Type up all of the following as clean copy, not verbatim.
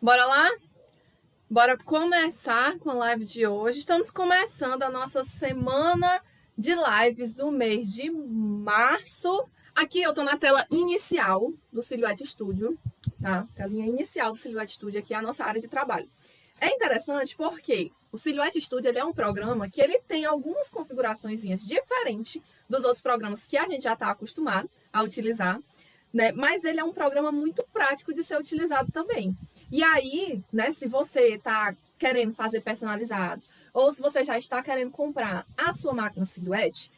Bora lá? Bora começar com a live de hoje. Estamos começando a nossa semana de lives do mês de março. Aqui eu tô na tela inicial do Silhouette Studio, tá? Telinha inicial do Silhouette Studio, aqui é a nossa área de trabalho. É interessante porque o Silhouette Studio ele é um programa que ele tem algumas configurações diferentes dos outros programas que a gente já está acostumado a utilizar, né? Mas ele é um programa muito prático de ser utilizado também. E aí, né, se você está querendo fazer personalizados, ou se você já está querendo comprar a sua máquina Silhouette,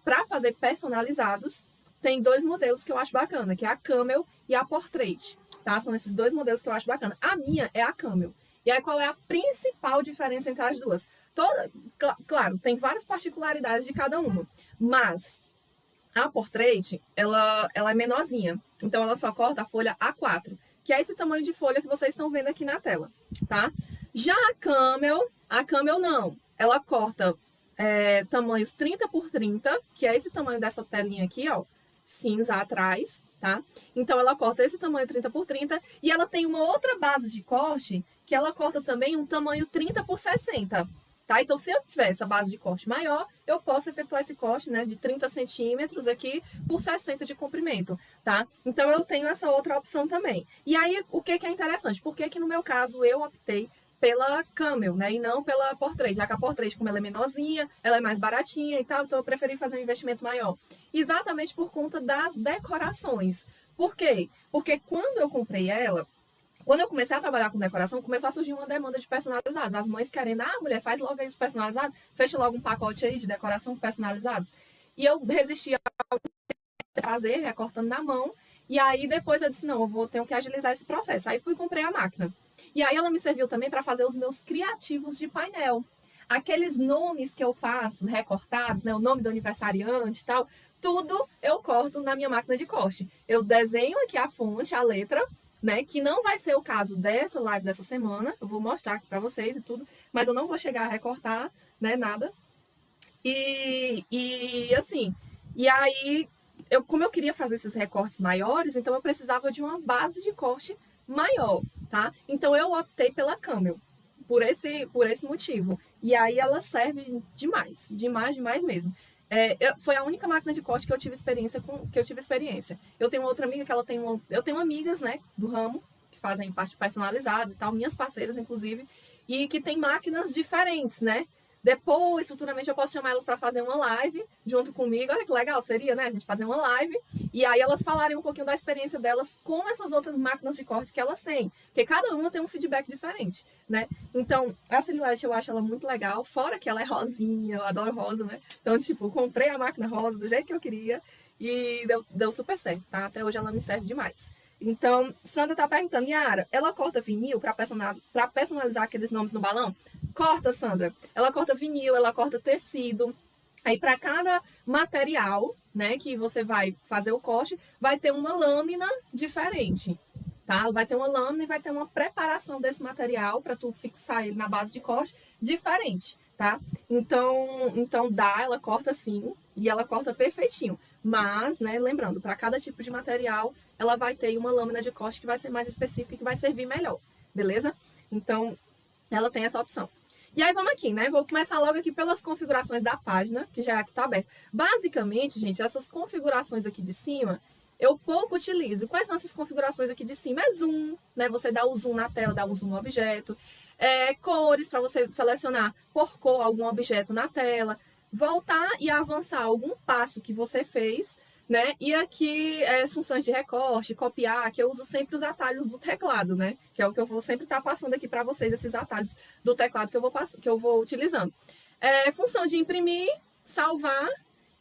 para fazer personalizados, tem dois modelos que eu acho bacana, que é a Camel e a Portrait, tá? São esses dois modelos que eu acho bacana. A minha é a Camel. E aí, qual é a principal diferença entre as duas? Claro, tem várias particularidades de cada uma, mas a Portrait, ela é menorzinha, então ela só corta a folha A4, que é esse tamanho de folha que vocês estão vendo aqui na tela, tá? Já a Camel não, ela corta tamanhos 30 por 30, que é esse tamanho dessa telinha aqui, ó, cinza atrás, tá? Então ela corta esse tamanho 30 por 30 e ela tem uma outra base de corte que ela corta também um tamanho 30 por 60. Tá? Então, se eu tiver essa base de corte maior, eu posso efetuar esse corte, né, de 30 centímetros aqui por 60 de comprimento, tá? Então, eu tenho essa outra opção também. E aí, o que é interessante? Por que no meu caso eu optei pela Camel, né, e não pela Portrait, já que a Portrait, como ela é menorzinha, ela é mais baratinha e tal, então eu preferi fazer um investimento maior. Exatamente por conta das decorações. Por quê? Porque quando eu comprei ela, quando eu comecei a trabalhar com decoração, começou a surgir uma demanda de personalizados. As mães querendo, mulher, faz logo aí os personalizados, fecha logo um pacote aí de decoração personalizados. E eu resisti a fazer, recortando na mão. E aí depois eu disse, não, tenho que agilizar esse processo. Aí fui e comprei a máquina. E aí ela me serviu também para fazer os meus criativos de painel. Aqueles nomes que eu faço, recortados, né, o nome do aniversariante e tal, tudo eu corto na minha máquina de corte. Eu desenho aqui a fonte, a letra, né? Que não vai ser o caso dessa live dessa semana. Eu vou mostrar aqui para vocês e tudo, mas eu não vou chegar a recortar, né? Nada. E assim, e aí, como eu queria fazer esses recortes maiores, então eu precisava de uma base de corte maior, tá? Então eu optei pela Camel por esse motivo. E aí ela serve demais, demais, demais mesmo. Foi a única máquina de corte que eu tive experiência. Eu tenho outra amiga que ela tem eu tenho amigas, né, do ramo que fazem parte personalizadas e tal, minhas parceiras inclusive, e que tem máquinas diferentes, né? Depois, futuramente, eu posso chamar elas para fazer uma live junto comigo. Olha que legal seria, né? A gente fazer uma live e aí elas falarem um pouquinho da experiência delas com essas outras máquinas de corte que elas têm. Porque cada uma tem um feedback diferente, né? Então, a Silhouette eu acho ela muito legal. Fora que ela é rosinha, eu adoro rosa, né? Então, tipo, comprei a máquina rosa do jeito que eu queria e deu super certo, tá? Até hoje ela me serve demais. Então, Sandra tá perguntando, Yara, ela corta vinil para personalizar aqueles nomes no balão? Corta, Sandra. Ela corta vinil, ela corta tecido. Aí, para cada material, né, que você vai fazer o corte, vai ter uma lâmina diferente, tá? Vai ter uma lâmina e vai ter uma preparação desse material para tu fixar ele na base de corte diferente, tá? Então ela corta assim e ela corta perfeitinho. Mas, né, lembrando, para cada tipo de material, ela vai ter uma lâmina de corte que vai ser mais específica e que vai servir melhor, beleza? Então, ela tem essa opção. E aí vamos aqui, né? Vou começar logo aqui pelas configurações da página, que já é aqui tá aberta. Basicamente, gente, essas configurações aqui de cima, eu pouco utilizo. Quais são essas configurações aqui de cima? É zoom, né? Você dá o zoom na tela, dá o zoom no objeto. Cores, para você selecionar por cor algum objeto na tela. Voltar e avançar algum passo que você fez, né? E aqui as funções de recorte, copiar, que eu uso sempre os atalhos do teclado, né? Que é o que eu vou sempre estar passando aqui para vocês, esses atalhos do teclado que eu vou utilizando. Função de imprimir, salvar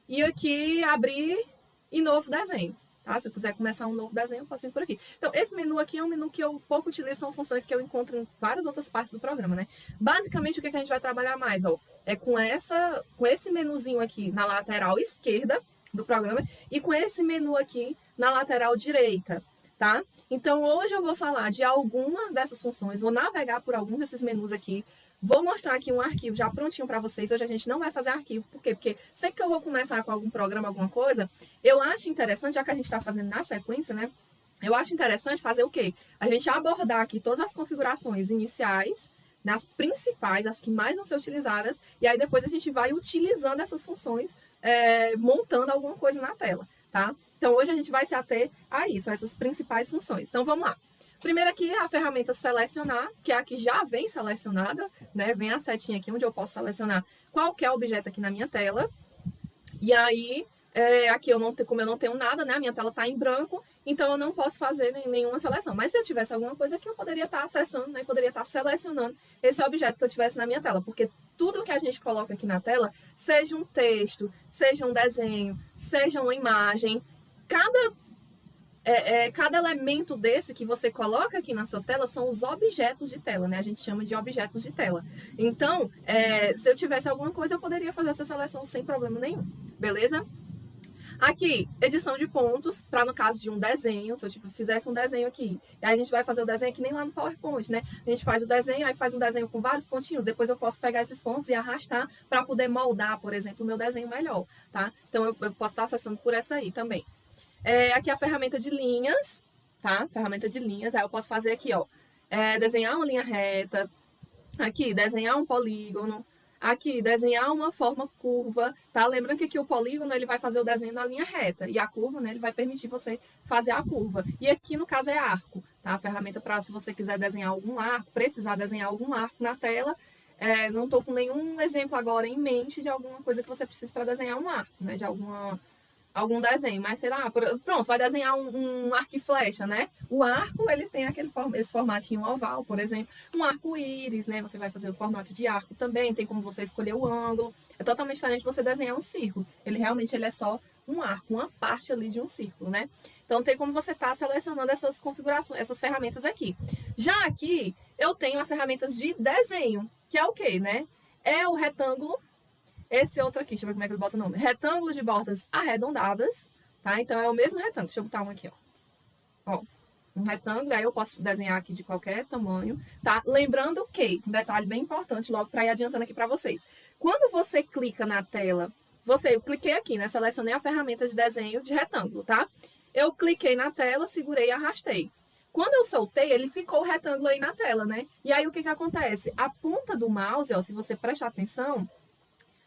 e aqui abrir e novo desenho. Tá? Se eu quiser começar um novo desenho, eu posso vir por aqui. Então, esse menu aqui é um menu que eu pouco utilizo, são funções que eu encontro em várias outras partes do programa, né? Basicamente, o que a gente vai trabalhar mais, ó, é com esse menuzinho aqui na lateral esquerda do programa e com esse menu aqui na lateral direita, tá? Então, hoje eu vou falar de algumas dessas funções, vou navegar por alguns desses menus aqui, vou mostrar aqui um arquivo já prontinho para vocês. Hoje a gente não vai fazer arquivo, por quê? Porque sempre que eu vou começar com algum programa, alguma coisa, eu acho interessante, já que a gente está fazendo na sequência, né? eu acho interessante fazer o quê? A gente abordar aqui todas as configurações iniciais, nas principais, as que mais vão ser utilizadas, e aí depois a gente vai utilizando essas funções, montando alguma coisa na tela, tá? Então hoje a gente vai se ater a isso, a essas principais funções. Então vamos lá. Primeiro aqui é a ferramenta selecionar, que é a que já vem selecionada, né? Vem a setinha aqui onde eu posso selecionar qualquer objeto aqui na minha tela. E aí, aqui eu não tenho, como eu não tenho nada, né? A minha tela está em branco, então eu não posso fazer nenhuma seleção. Mas se eu tivesse alguma coisa aqui, eu poderia estar acessando, né? Poderia estar selecionando esse objeto que eu tivesse na minha tela, porque tudo que a gente coloca aqui na tela, seja um texto, seja um desenho, seja uma imagem, cada elemento desse que você coloca aqui na sua tela são os objetos de tela, né? A gente chama de objetos de tela. Então, se eu tivesse alguma coisa, eu poderia fazer essa seleção sem problema nenhum, beleza? Aqui, edição de pontos, para no caso de um desenho, se eu fizesse um desenho aqui, e aí a gente vai fazer o desenho que nem lá no PowerPoint, né? A gente faz o desenho, aí faz um desenho com vários pontinhos, depois eu posso pegar esses pontos e arrastar para poder moldar, por exemplo, o meu desenho melhor, tá? Então, eu posso estar acessando por essa aí também. Aqui a ferramenta de linhas, tá? Ferramenta de linhas, aí eu posso fazer aqui, ó, desenhar uma linha reta, aqui, desenhar um polígono, aqui, desenhar uma forma curva, tá? Lembrando que aqui o polígono, ele vai fazer o desenho na linha reta, e a curva, né, ele vai permitir você fazer a curva. E aqui, no caso, é arco, tá? A ferramenta para, se você quiser desenhar algum arco, precisar desenhar algum arco na tela, não tô com nenhum exemplo agora em mente de alguma coisa que você precisa para desenhar um arco, né? De algum desenho, mas sei lá, pronto, vai desenhar um arco e flecha, né? O arco, ele tem esse formatinho oval, por exemplo, um arco-íris, né? Você vai fazer o formato de arco também, tem como você escolher o ângulo, é totalmente diferente de você desenhar um círculo, ele realmente é só um arco, uma parte ali de um círculo, né? Então tem como você estar selecionando essas configurações, essas ferramentas aqui. Já aqui, eu tenho as ferramentas de desenho, que é o quê, né? É o retângulo. Esse outro aqui, deixa eu ver como é que ele bota o nome. Retângulo de bordas arredondadas, tá? Então, é o mesmo retângulo. Deixa eu botar um aqui, ó. Um retângulo, aí eu posso desenhar aqui de qualquer tamanho, tá? Lembrando que, um detalhe bem importante, logo para ir adiantando aqui para vocês. Quando você clica na tela, eu cliquei aqui, né? Selecionei a ferramenta de desenho de retângulo, tá? Eu cliquei na tela, segurei e arrastei. Quando eu soltei, ele ficou o retângulo aí na tela, né? E aí, o que acontece? A ponta do mouse, ó, se você prestar atenção,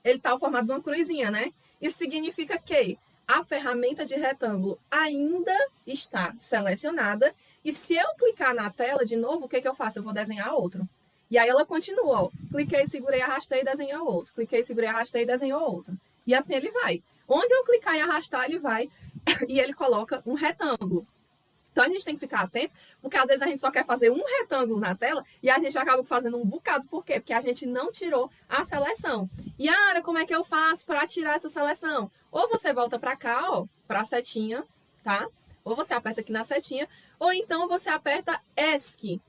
ele está o formato de uma cruzinha, né? Isso significa que a ferramenta de retângulo ainda está selecionada e se eu clicar na tela de novo, o que eu faço? Eu vou desenhar outro. E aí ela continua, ó. Cliquei, segurei, arrastei e desenhou outro. Cliquei, segurei, arrastei e desenhou outro. E assim ele vai. Onde eu clicar e arrastar, ele vai e ele coloca um retângulo. Então a gente tem que ficar atento, porque às vezes a gente só quer fazer um retângulo na tela e a gente acaba fazendo um bocado. Por quê? Porque a gente não tirou a seleção. E Ara, como é que eu faço para tirar essa seleção? Ou você volta para cá, ó, para a setinha, tá? Ou você aperta aqui na setinha, ou então você aperta ESC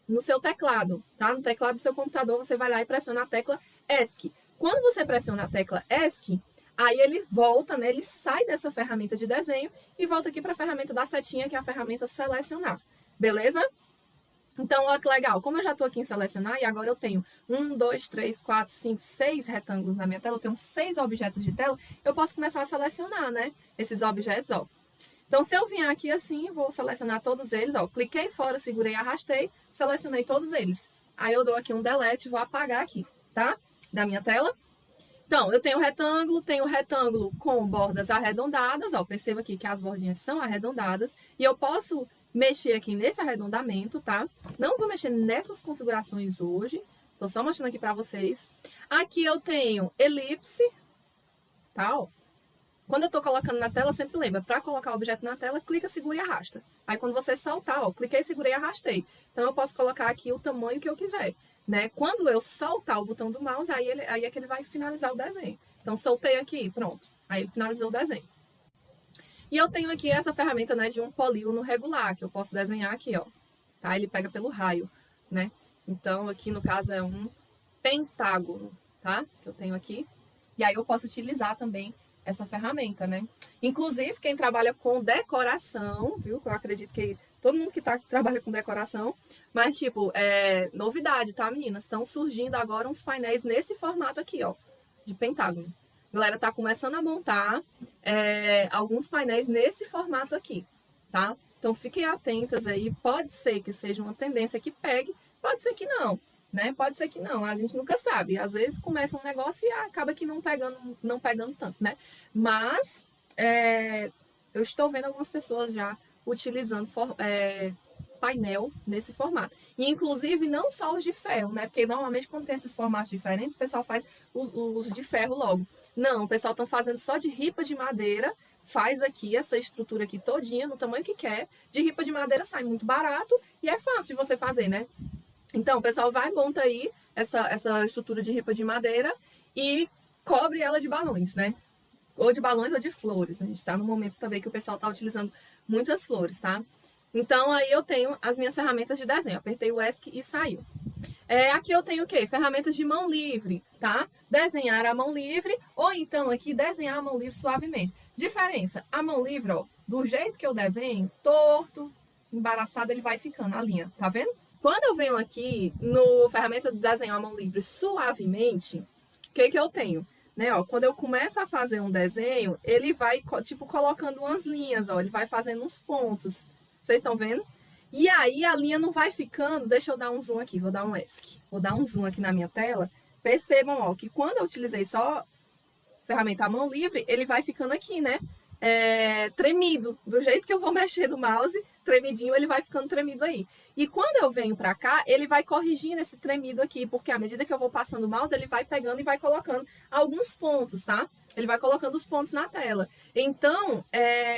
no seu teclado, tá? No teclado do seu computador, você vai lá e pressiona a tecla ESC. Quando você pressiona a tecla ESC, aí ele volta, né? Ele sai dessa ferramenta de desenho e volta aqui para a ferramenta da setinha, que é a ferramenta selecionar. Beleza? Então, olha que legal. Como eu já estou aqui em selecionar e agora eu tenho 1, 2, 3, 4, 5, 6 retângulos na minha tela, eu tenho 6 objetos de tela, eu posso começar a selecionar, né? Esses objetos, ó. Então, se eu vier aqui assim, vou selecionar todos eles, ó. Cliquei fora, segurei, arrastei, selecionei todos eles. Aí eu dou aqui um delete, vou apagar aqui, tá? Da minha tela. Então, eu tenho retângulo com bordas arredondadas, ó, perceba aqui que as bordinhas são arredondadas, e eu posso mexer aqui nesse arredondamento, tá? Não vou mexer nessas configurações hoje, tô só mostrando aqui pra vocês. Aqui eu tenho elipse, tá, ó. Quando eu tô colocando na tela, sempre lembra, para colocar o objeto na tela, clica, segura e arrasta. Aí quando você soltar, ó, cliquei, segurei e arrastei. Então eu posso colocar aqui o tamanho que eu quiser. Né? Quando eu soltar o botão do mouse, aí é que ele vai finalizar o desenho. Então, soltei aqui, pronto. Aí ele finalizou o desenho. E eu tenho aqui essa ferramenta, né, de um polígono regular, que eu posso desenhar aqui, ó. Tá? Ele pega pelo raio, né? Então, aqui no caso é um pentágono, tá? Que eu tenho aqui. E aí eu posso utilizar também essa ferramenta, né? Inclusive, quem trabalha com decoração, viu? Que eu acredito que todo mundo que trabalha com decoração, mas, tipo, novidade, tá, meninas? Estão surgindo agora uns painéis nesse formato aqui, ó, de pentágono. A galera tá começando a montar alguns painéis nesse formato aqui, tá? Então, fiquem atentas aí. Pode ser que seja uma tendência que pegue, pode ser que não, né? Pode ser que não, a gente nunca sabe. Às vezes começa um negócio e acaba que não pegando tanto, né? Mas eu estou vendo algumas pessoas já utilizando painel nesse formato. E, inclusive, não só os de ferro, né? Porque normalmente quando tem esses formatos diferentes, o pessoal faz os de ferro logo. Não, o pessoal está fazendo só de ripa de madeira, faz aqui essa estrutura aqui todinha, no tamanho que quer. De ripa de madeira sai muito barato e é fácil de você fazer, né? Então, o pessoal vai, monta aí essa estrutura de ripa de madeira e cobre ela de balões, né? Ou de balões ou de flores. A gente está no momento também que o pessoal está utilizando muitas flores, tá? Então, aí eu tenho as minhas ferramentas de desenho. Apertei o ESC e saiu. Aqui eu tenho o quê? Ferramentas de mão livre, tá? Desenhar a mão livre, ou então aqui desenhar a mão livre suavemente. Diferença, a mão livre, ó, do jeito que eu desenho, torto, embaraçado, ele vai ficando a linha, tá vendo? Quando eu venho aqui no ferramenta de desenhar a mão livre suavemente, o que eu tenho? Né, ó, quando eu começo a fazer um desenho, ele vai, tipo, colocando umas linhas, ó, ele vai fazendo uns pontos. Vocês estão vendo? E aí a linha não vai ficando. Deixa eu dar um zoom aqui, vou dar um ESC. Vou dar um zoom aqui na minha tela. Percebam, ó, que quando eu utilizei só ferramenta à mão livre, ele vai ficando aqui, né? Tremido. Do jeito que eu vou mexer no mouse, tremidinho, ele vai ficando tremido aí. E quando eu venho pra cá, ele vai corrigindo esse tremido aqui, porque à medida que eu vou passando o mouse, ele vai pegando e vai colocando alguns pontos, tá? Ele vai colocando os pontos na tela. Então,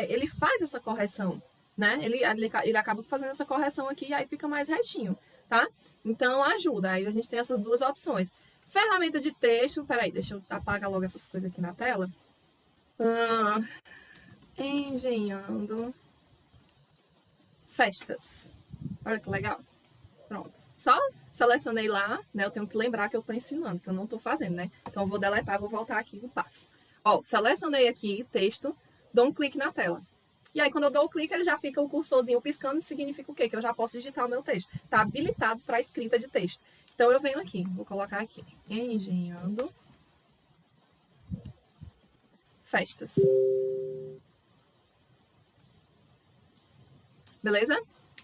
ele faz essa correção, né? Ele acaba fazendo essa correção aqui e aí fica mais retinho, tá? Então, ajuda. Aí a gente tem essas duas opções. Ferramenta de texto. Peraí, deixa eu apagar logo essas coisas aqui na tela. Engenhando festas. Olha que legal. Pronto. Só selecionei lá, né? Eu tenho que lembrar que eu tô ensinando, que eu não tô fazendo, né? Então, eu vou deletar, vou voltar aqui no passo. Ó, selecionei aqui texto, dou um clique na tela. E aí, quando eu dou o clique, ele já fica o cursorzinho piscando, significa o quê? Que eu já posso digitar o meu texto. Tá habilitado para escrita de texto. Então, eu venho aqui, vou colocar aqui, engenhando festas. Beleza?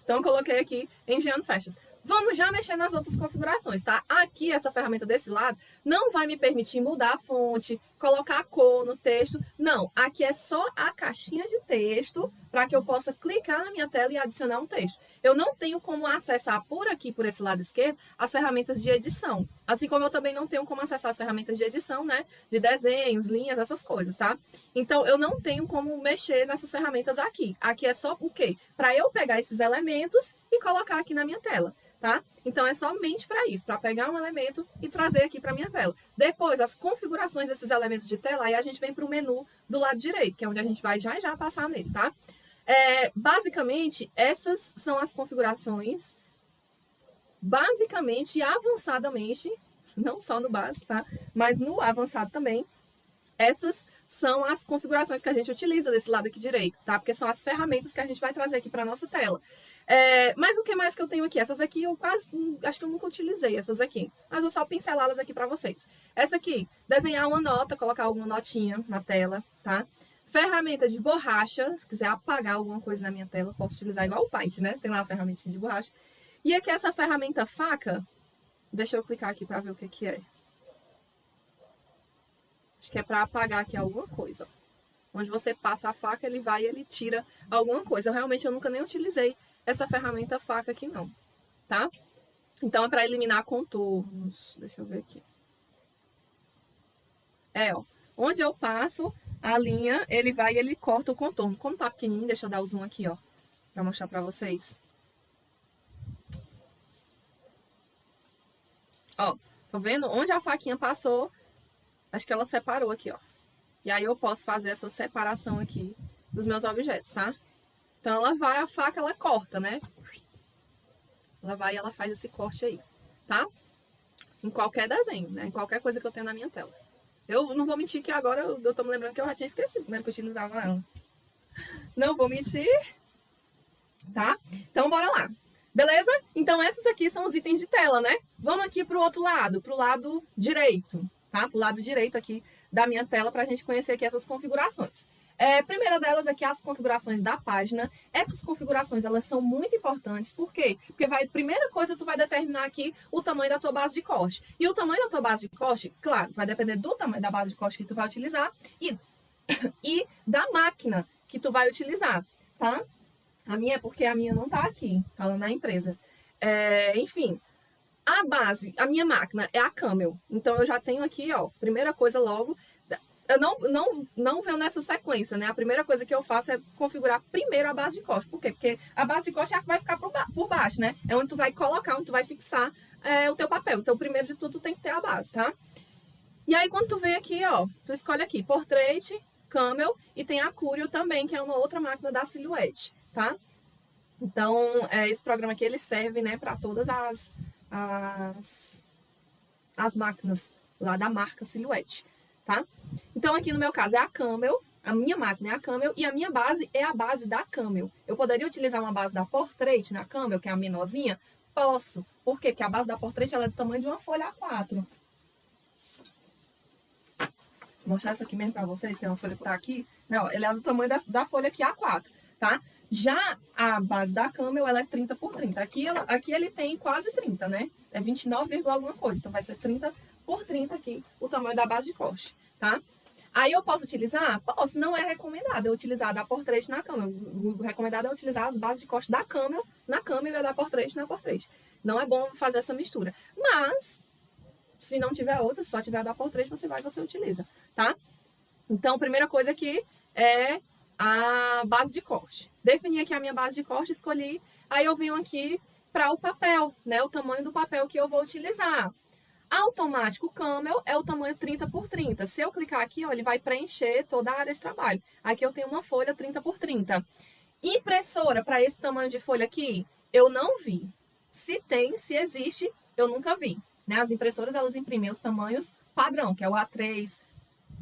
Então, eu coloquei aqui, engenhando festas. Vamos já mexer nas outras configurações, tá? Aqui, essa ferramenta desse lado, não vai me permitir mudar a fonte, colocar a cor no texto. Não, aqui é só a caixinha de texto para que eu possa clicar na minha tela e adicionar um texto. Eu não tenho como acessar por aqui, por esse lado esquerdo, as ferramentas de edição. Assim como eu também não tenho como acessar as ferramentas de edição, né? De desenhos, linhas, essas coisas, tá? Então, eu não tenho como mexer nessas ferramentas aqui. Aqui é só o quê? Para eu pegar esses elementos e colocar aqui na minha tela. Tá? Então, é somente para isso, para pegar um elemento e trazer aqui para minha tela. Depois, as configurações desses elementos de tela, aí a gente vem para o menu do lado direito, que é onde a gente vai já passar nele, tá? Basicamente, essas são as configurações, basicamente e avançadamente, não só no básico, tá? Mas no avançado também, essas são as configurações que a gente utiliza desse lado aqui direito, tá? Porque são as ferramentas que a gente vai trazer aqui para nossa tela. Mas o que mais que eu tenho aqui? Essas aqui eu quase, acho que eu nunca utilizei essas aqui. Mas vou só pincelá-las aqui para vocês. Essa aqui, desenhar uma nota, colocar alguma notinha na tela, tá? Ferramenta de borracha, se quiser apagar alguma coisa na minha tela, posso utilizar igual o Paint, né? Tem lá a ferramentinha de borracha. E aqui essa ferramenta faca, deixa eu clicar aqui para ver o que é. Acho que é para apagar aqui alguma coisa, ó. Onde você passa a faca, ele vai e ele tira alguma coisa. Eu nunca nem utilizei essa ferramenta faca aqui não, tá? Então, é para eliminar contornos. Deixa eu ver aqui. Ó. Onde eu passo a linha, ele vai e ele corta o contorno. Como tá pequenininho, deixa eu dar o zoom aqui, ó. Pra mostrar pra vocês. Ó, tá vendo? Onde a faquinha passou, acho que ela separou aqui, ó. E aí eu posso fazer essa separação aqui dos meus objetos, tá? Então, ela vai, a faca, ela corta, né? Ela vai e ela faz esse corte aí, tá? Em qualquer desenho, né? Em qualquer coisa que eu tenho na minha tela. Eu não vou mentir que agora eu tô me lembrando que eu já tinha esquecido como é que eu utilizava ela. Não vou mentir, tá? Então, bora lá. Beleza? Então, esses aqui são os itens de tela, né? Vamos aqui pro outro lado, pro lado direito, tá? Pro lado direito aqui da minha tela pra gente conhecer aqui essas configurações. Primeira delas aqui, as configurações da página. Essas configurações, elas são muito importantes. Por quê? Porque primeira coisa, tu vai determinar aqui o tamanho da tua base de corte. E o tamanho da tua base de corte, claro, vai depender do tamanho da base de corte que tu vai utilizar e da máquina que tu vai utilizar, tá? A minha é porque a minha não tá aqui, tá lá na empresa. Enfim, a minha máquina é a Camel. Então, eu já tenho aqui, ó, primeira coisa logo... Eu não venho nessa sequência, né? A primeira coisa que eu faço é configurar primeiro a base de corte. Por quê? Porque a base de corte é a que vai ficar por baixo, né? É onde tu vai colocar, onde tu vai fixar o teu papel. Então, primeiro de tudo, tu tem que ter a base, tá? E aí, quando tu vem aqui, ó, tu escolhe aqui Portrait, Camel e tem a Curio também, que é uma outra máquina da Silhouette, tá? Então, esse programa aqui, ele serve, né, para todas as máquinas lá da marca Silhouette, tá? Então, aqui no meu caso é a Camel, a minha máquina é a Camel e a minha base é a base da Camel. Eu poderia utilizar uma base da Portrait na Camel, que é a menorzinha? Posso. Por quê? Porque a base da Portrait ela é do tamanho de uma folha A4. Vou mostrar isso aqui mesmo pra vocês, que é uma folha que tá aqui. Não, ela é do tamanho da folha aqui A4, tá? Já a base da Camel, ela é 30 por 30. Aqui ele tem quase 30, né? É 29, alguma coisa. Então, vai ser 30 por 30 aqui, o tamanho da base de corte, tá? Aí eu posso utilizar? Posso, não é recomendado eu utilizar a da Portrait na Camel. O recomendado é utilizar as bases de corte da Camel na Camel e a da Portrait na Portrait. Não é bom fazer essa mistura. Mas, se não tiver outra, se só tiver a da Portrait, você utiliza, tá? Então, primeira coisa aqui é a base de corte. Defini aqui a minha base de corte, escolhi. Aí eu venho aqui para o papel, né? O tamanho do papel que eu vou utilizar. Automático Camel é o tamanho 30 por 30. Se eu clicar aqui, ó, ele vai preencher toda a área de trabalho. Aqui eu tenho uma folha 30 por 30. Impressora para esse tamanho de folha aqui, eu não vi. Se tem, se existe, eu nunca vi. Né? As impressoras, elas imprimem os tamanhos padrão, que é o A3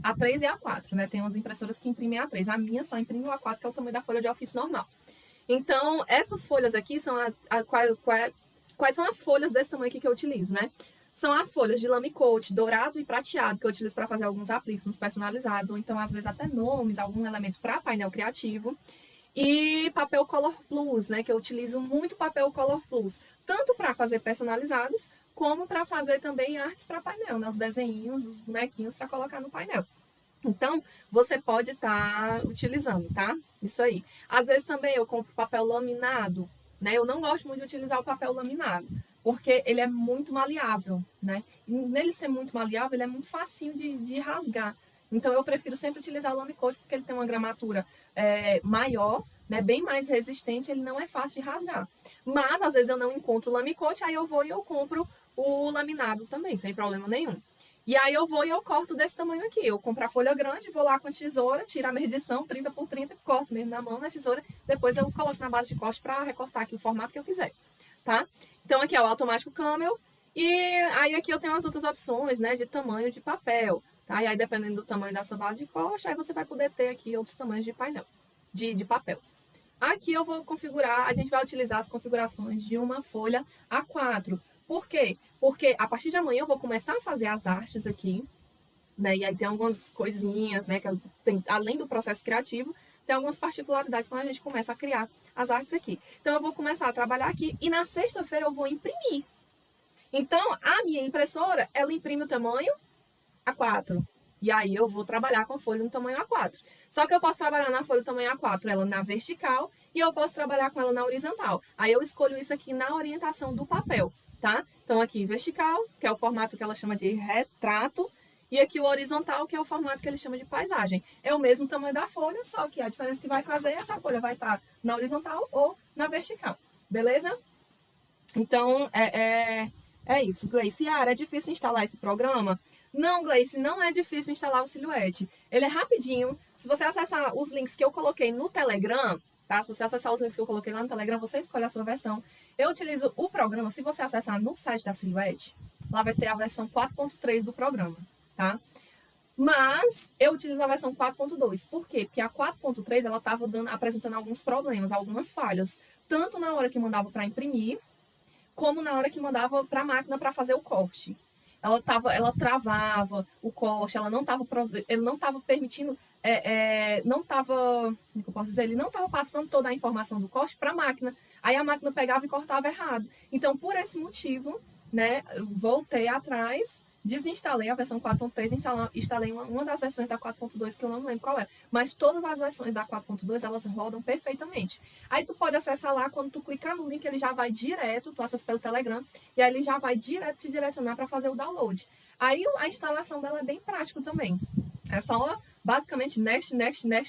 e A4, né? Tem umas impressoras que imprimem A3. A minha só imprime o A4, que é o tamanho da folha de ofício normal. Então, essas folhas aqui são quais são as folhas desse tamanho aqui que eu utilizo, né? São as folhas de lame coat, dourado e prateado, que eu utilizo para fazer alguns apliques personalizados, ou então, às vezes, até nomes, algum elemento para painel criativo. E papel Color Plus, né? Que eu utilizo muito papel Color Plus, tanto para fazer personalizados, como para fazer também artes para painel, né? Os desenhinhos, os bonequinhos para colocar no painel. Então, você pode estar utilizando, tá? Isso aí. Às vezes também eu compro papel laminado, né? Eu não gosto muito de utilizar o papel laminado, porque ele é muito maleável, né? E nele ser muito maleável, ele é muito facinho de rasgar. Então, eu prefiro sempre utilizar o lame coat, porque ele tem uma gramatura maior, né? Bem mais resistente, ele não é fácil de rasgar. Mas, às vezes, eu não encontro o lame coat, aí eu vou e eu compro o laminado também, sem problema nenhum. E aí eu vou e eu corto desse tamanho aqui. Eu compro a folha grande, vou lá com a tesoura, tiro a medição, 30 por 30, corto mesmo na mão, na tesoura. Depois eu coloco na base de corte para recortar aqui o formato que eu quiser, tá? Então aqui é o automático Camel. E aí aqui eu tenho as outras opções, né, de tamanho de papel, tá? E aí dependendo do tamanho da sua base de corte, aí você vai poder ter aqui outros tamanhos de painel, de papel. Aqui eu vou configurar, a gente vai utilizar as configurações de uma folha A4. Por quê? Porque a partir de amanhã eu vou começar a fazer as artes aqui, né? E aí tem algumas coisinhas, né? Que além do processo criativo, tem algumas particularidades quando a gente começa a criar as artes aqui. Então eu vou começar a trabalhar aqui e na sexta-feira eu vou imprimir. Então a minha impressora, ela imprime o tamanho A4. E aí eu vou trabalhar com a folha no tamanho A4. Só que eu posso trabalhar na folha do tamanho A4, ela na vertical, e eu posso trabalhar com ela na horizontal. Aí eu escolho isso aqui na orientação do papel, tá? Então aqui vertical, que é o formato que ela chama de retrato, e aqui o horizontal, que é o formato que ele chama de paisagem. É o mesmo tamanho da folha, só que a diferença que vai fazer é essa folha vai estar na horizontal ou na vertical, beleza? Então, é isso, Gleice. Yara, é difícil instalar esse programa? Não, Gleice, não é difícil instalar o Silhouette. Ele é rapidinho. Se você acessar os links que eu coloquei no Telegram, tá? Se você acessar os links que eu coloquei lá no Telegram, você escolhe a sua versão. Eu utilizo o programa, se você acessar no site da Silhouette, lá vai ter a versão 4.3 do programa, tá? Mas eu utilizo a versão 4.2. Por quê? Porque a 4.3 ela estava apresentando alguns problemas, algumas falhas. Tanto na hora que mandava para imprimir, como na hora que mandava para a máquina para fazer o corte. Ela travava o corte, ele não estava permitindo não estava, como eu posso dizer, ele não estava passando toda a informação do corte para a máquina. Aí a máquina pegava e cortava errado. Então, por esse motivo, né, eu voltei atrás, desinstalei a versão 4.3, instalei uma das versões da 4.2 que eu não lembro qual é. Mas todas as versões da 4.2, elas rodam perfeitamente. Aí tu pode acessar lá, quando tu clicar no link, ele já vai direto, tu acessa pelo Telegram, e aí ele já vai direto te direcionar para fazer o download. Aí a instalação dela é bem prática também. É só, basicamente, next, né,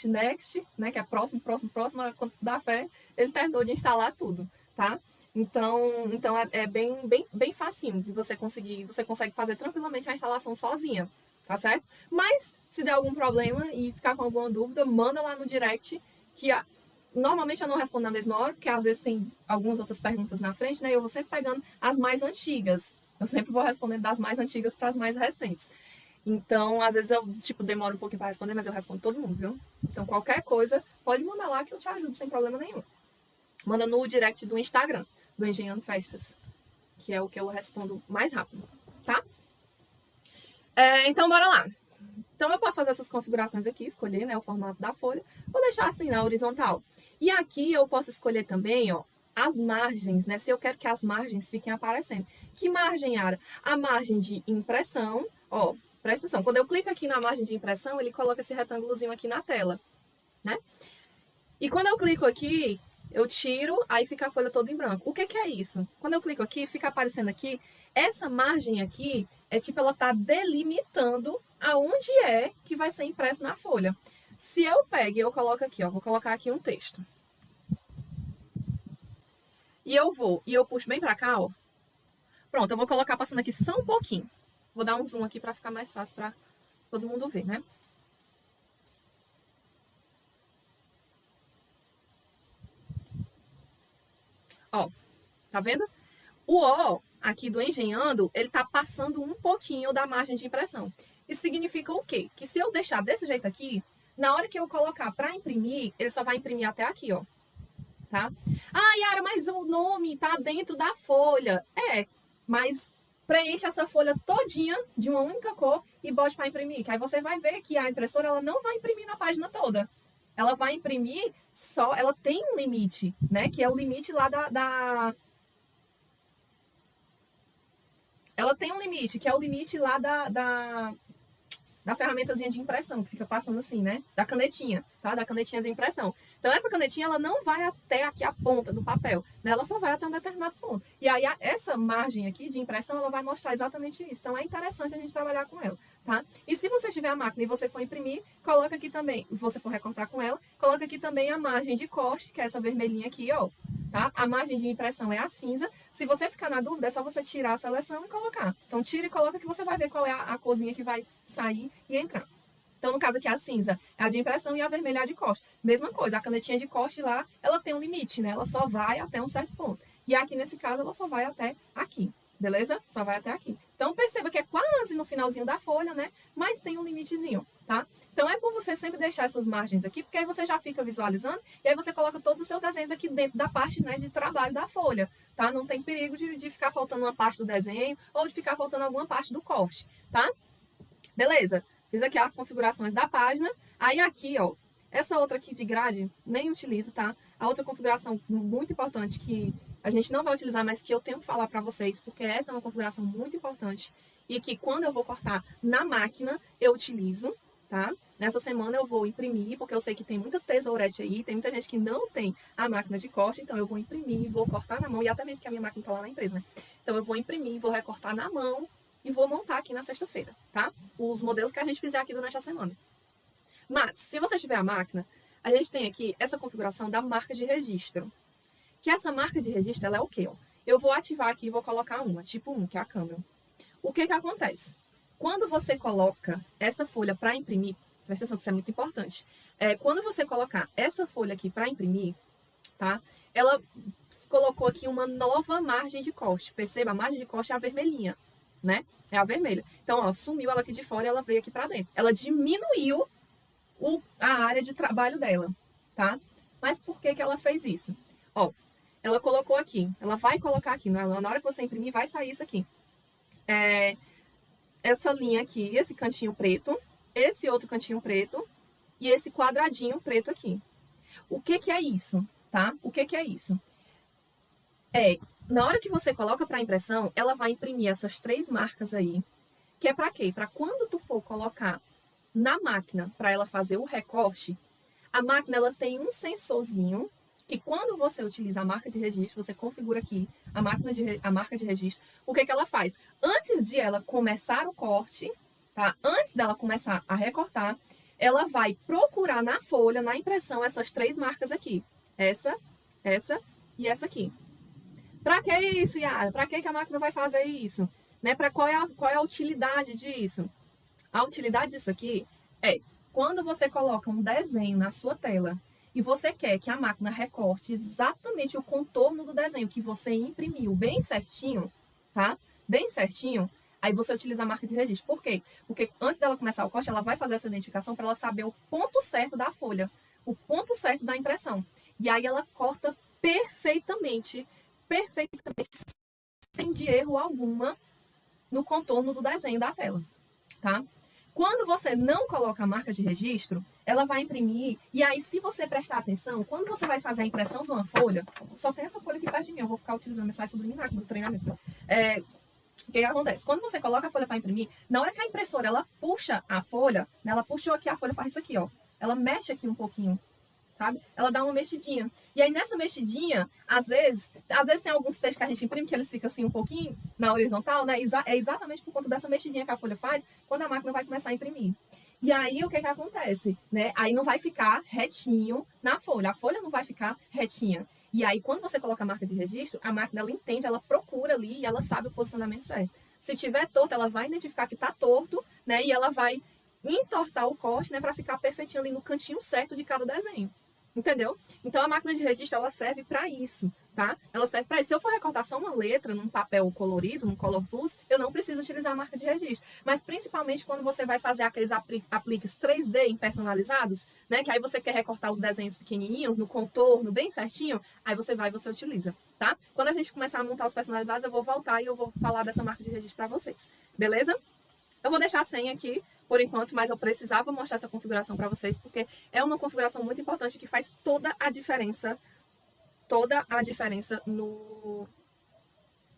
que é próximo, quando dá fé, ele terminou de instalar tudo, tá? Então é bem facinho de você consegue fazer tranquilamente a instalação sozinha, tá certo? Mas, se der algum problema e ficar com alguma dúvida, manda lá no direct, que normalmente eu não respondo na mesma hora, porque às vezes tem algumas outras perguntas na frente, né? E eu vou sempre pegando as mais antigas. Eu sempre vou respondendo das mais antigas para as mais recentes. Então, às vezes eu, demoro um pouquinho para responder, mas eu respondo todo mundo, viu? Então, qualquer coisa, pode mandar lá que eu te ajudo sem problema nenhum. Manda no direct do Instagram, do Engenhando Festas, que é o que eu respondo mais rápido, tá? Então, bora lá. Então, eu posso fazer essas configurações aqui, escolher, né, o formato da folha. Vou deixar assim, na horizontal. E aqui eu posso escolher também, ó, as margens, né? Se eu quero que as margens fiquem aparecendo. Que margem, Yara? A margem de impressão, ó, presta atenção. Quando eu clico aqui na margem de impressão, ele coloca esse retângulozinho aqui na tela, né? E quando eu clico aqui, eu tiro, aí fica a folha toda em branco. O que é isso? Quando eu clico aqui, fica aparecendo aqui, essa margem aqui, ela tá delimitando aonde é que vai ser impresso na folha. Se eu pego e eu coloco aqui, ó, vou colocar aqui um texto. E eu puxo bem pra cá, ó. Pronto, eu vou colocar passando aqui só um pouquinho. Vou dar um zoom aqui pra ficar mais fácil pra todo mundo ver, né? Ó, tá vendo? O O aqui do Engenhando, ele tá passando um pouquinho da margem de impressão. Isso significa o quê? Que se eu deixar desse jeito aqui, na hora que eu colocar para imprimir, ele só vai imprimir até aqui, ó. Tá? Ah, Yara, mas o nome tá dentro da folha. Mas preencha essa folha todinha de uma única cor e bote para imprimir. Que aí você vai ver que a impressora ela não vai imprimir na página toda. Ela vai imprimir só, ela tem um limite, né? Que é o limite lá ela tem um limite, que é o limite lá da ferramentazinha de impressão, que fica passando assim, né? Da canetinha, tá? Da canetinha de impressão. Então, essa canetinha, ela não vai até aqui a ponta do papel, né? Ela só vai até um determinado ponto. E aí, essa margem aqui de impressão, ela vai mostrar exatamente isso. Então, é interessante a gente trabalhar com ela, tá? E se você tiver a máquina e você for imprimir, coloca aqui também, se você for recortar com ela, coloca aqui também a margem de corte, que é essa vermelhinha aqui, ó. Tá? A margem de impressão é a cinza. Se você ficar na dúvida, é só você tirar a seleção e colocar. Então, tira e coloca que você vai ver qual é a corzinha que vai sair e entrar. Então, no caso aqui, a cinza é a de impressão e a vermelha é a de corte. Mesma coisa, a canetinha de corte lá, ela tem um limite, né? Ela só vai até um certo ponto. E aqui, nesse caso, ela só vai até aqui. Beleza? Só vai até aqui. Então, perceba que é quase no finalzinho da folha, né? Mas tem um limitezinho, tá? Então, é bom você sempre deixar essas margens aqui, porque aí você já fica visualizando e aí você coloca todos os seus desenhos aqui dentro da parte, né, de trabalho da folha, tá? Não tem perigo de ficar faltando uma parte do desenho ou de ficar faltando alguma parte do corte, tá? Beleza? Fiz aqui as configurações da página. Aí aqui, ó, essa outra aqui de grade, nem utilizo, tá? A outra configuração muito importante que a gente não vai utilizar, mas que eu tenho que falar para vocês, porque essa é uma configuração muito importante e que quando eu vou cortar na máquina, eu utilizo, tá? Nessa semana eu vou imprimir, porque eu sei que tem muita tesourete aí, tem muita gente que não tem a máquina de corte, então eu vou imprimir, vou cortar na mão, e até mesmo que a minha máquina tá lá na empresa, né? Então eu vou imprimir, vou recortar na mão e vou montar aqui na sexta-feira, tá? Os modelos que a gente fizer aqui durante a semana. Mas, se você tiver a máquina, a gente tem aqui essa configuração da marca de registro. Que essa marca de registro, ela é o quê? Ó? Eu vou ativar aqui e vou colocar uma, tipo 1, que é a câmera. O que acontece? Quando você coloca essa folha para imprimir, presta atenção que isso é muito importante. Quando você colocar essa folha aqui para imprimir, tá? Ela colocou aqui uma nova margem de corte. Perceba, a margem de corte é a vermelhinha, né? É a vermelha. Então, ó, sumiu ela aqui de fora e ela veio aqui para dentro. Ela diminuiu a área de trabalho dela, tá? Mas por que ela fez isso? Ó, ela colocou aqui, ela vai colocar aqui, na hora que você imprimir, vai sair isso aqui. Essa linha aqui, esse cantinho preto, esse outro cantinho preto, e esse quadradinho preto aqui. O que que é isso, tá? O que que é isso? Na hora que você coloca para impressão, ela vai imprimir essas 3 marcas aí, que é para quê? Para quando tu for colocar na máquina para ela fazer o recorte, a máquina ela tem um sensorzinho que quando você utiliza a marca de registro, você configura aqui a marca de registro, o que que ela faz? Antes de ela começar o corte, tá? Antes dela começar a recortar, ela vai procurar na folha, na impressão, essas 3 marcas aqui. Essa e essa aqui. Para que isso, Yara? Para que a máquina vai fazer isso? Né? Qual é a utilidade disso? A utilidade disso aqui é quando você coloca um desenho na sua tela e você quer que a máquina recorte exatamente o contorno do desenho que você imprimiu bem certinho, tá? Bem certinho, aí você utiliza a marca de registro. Por quê? Porque antes dela começar o corte, ela vai fazer essa identificação para ela saber o ponto certo da folha, o ponto certo da impressão. E aí ela corta perfeitamente, sem de erro alguma, no contorno do desenho da tela, tá? Quando você não coloca a marca de registro, ela vai imprimir, e aí se você prestar atenção, quando você vai fazer a impressão de uma folha, só tem essa folha aqui perto de mim, eu vou ficar utilizando mensagem subliminar aqui no treinamento. O que acontece? Quando você coloca a folha para imprimir, na hora que a impressora ela puxa a folha, né, ela puxou aqui a folha para isso aqui, ó, ela mexe aqui um pouquinho, sabe? Ela dá uma mexidinha. E aí, nessa mexidinha, às vezes tem alguns textos que a gente imprime que eles ficam assim um pouquinho na horizontal, né? É exatamente por conta dessa mexidinha que a folha faz quando a máquina vai começar a imprimir. E aí, o que acontece? Né? Aí não vai ficar retinho na folha. A folha não vai ficar retinha. E aí, quando você coloca a marca de registro, a máquina, ela entende, ela procura ali e ela sabe o posicionamento certo. Se tiver torto, ela vai identificar que está torto, né? E ela vai entortar o corte, né? Para ficar perfeitinho ali no cantinho certo de cada desenho. Entendeu? Então a máquina de registro ela serve para isso, tá? Ela serve para isso. Se eu for recortar só uma letra num papel colorido, num Color Plus, eu não preciso utilizar a marca de registro. Mas principalmente quando você vai fazer aqueles apliques 3D personalizados, né? Que aí você quer recortar os desenhos pequenininhos no contorno, bem certinho, aí você vai e você utiliza, tá? Quando a gente começar a montar os personalizados, eu vou voltar e eu vou falar dessa marca de registro para vocês. Beleza? Eu vou deixar a senha aqui por enquanto, mas eu precisava mostrar essa configuração para vocês, porque é uma configuração muito importante que faz toda a diferença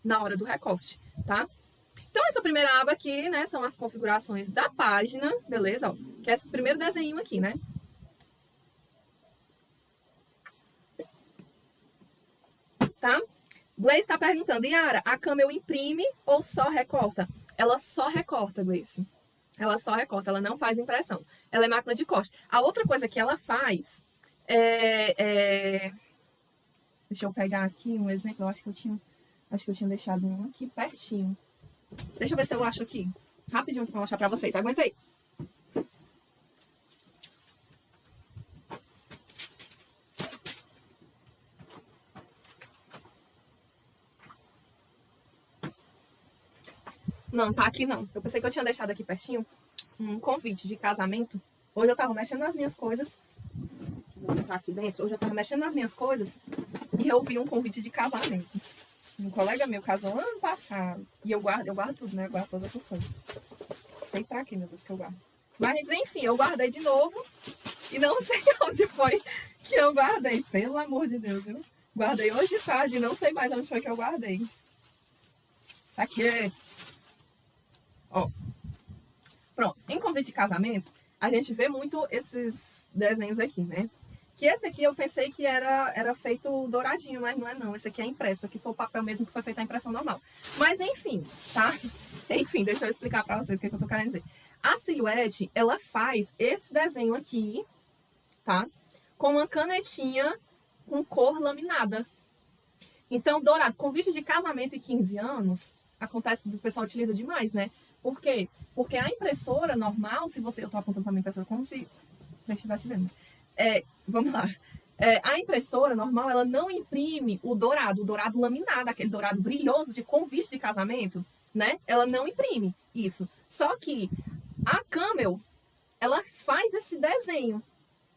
na hora do recorte, tá? Então, essa primeira aba aqui, né, são as configurações da página, beleza? Ó, que é esse primeiro desenho aqui, né? Tá? Gleice está perguntando, Yara, a Camel imprime ou só recorta? Ela só recorta, Gleice. Ela só recorta, ela não faz impressão. Ela é máquina de corte. A outra coisa que ela faz Deixa eu pegar aqui um exemplo. Eu acho que eu tinha deixado um aqui pertinho. Deixa eu ver se eu acho aqui. Rapidinho para mostrar para vocês. Aguenta aí. Não, tá aqui não. Eu pensei que eu tinha deixado aqui pertinho um convite de casamento. Hoje eu tava mexendo nas minhas coisas. Você tá aqui dentro? Hoje eu tava mexendo nas minhas coisas e eu vi um convite de casamento. Um colega meu casou ano passado. E eu guardo tudo, né? Eu guardo todas essas coisas. Sei pra quê, meu Deus, que eu guardo. Mas enfim, eu guardei de novo. E não sei onde foi que eu guardei. Pelo amor de Deus, viu? Guardei hoje de tarde, não sei mais onde foi que eu guardei. Tá aqui. Ó. Pronto. Em convite de casamento, a gente vê muito esses desenhos aqui, né? Que esse aqui eu pensei que era feito douradinho, mas não é não. Esse aqui é impresso. Aqui foi o papel mesmo que foi feita a impressão normal. Mas enfim, tá? Enfim, deixa eu explicar pra vocês o que eu tô querendo dizer. A Silhouette, ela faz esse desenho aqui, tá? Com uma canetinha com cor laminada. Então, dourado, convite de casamento e 15 anos, acontece que o pessoal utiliza demais, né? Por quê? Porque a impressora normal, eu tô apontando pra minha impressora como se você estivesse vendo. Vamos lá. A impressora normal, ela não imprime o dourado laminado, aquele dourado brilhoso de convite de casamento, né? Ela não imprime isso. Só que a Camel, ela faz esse desenho.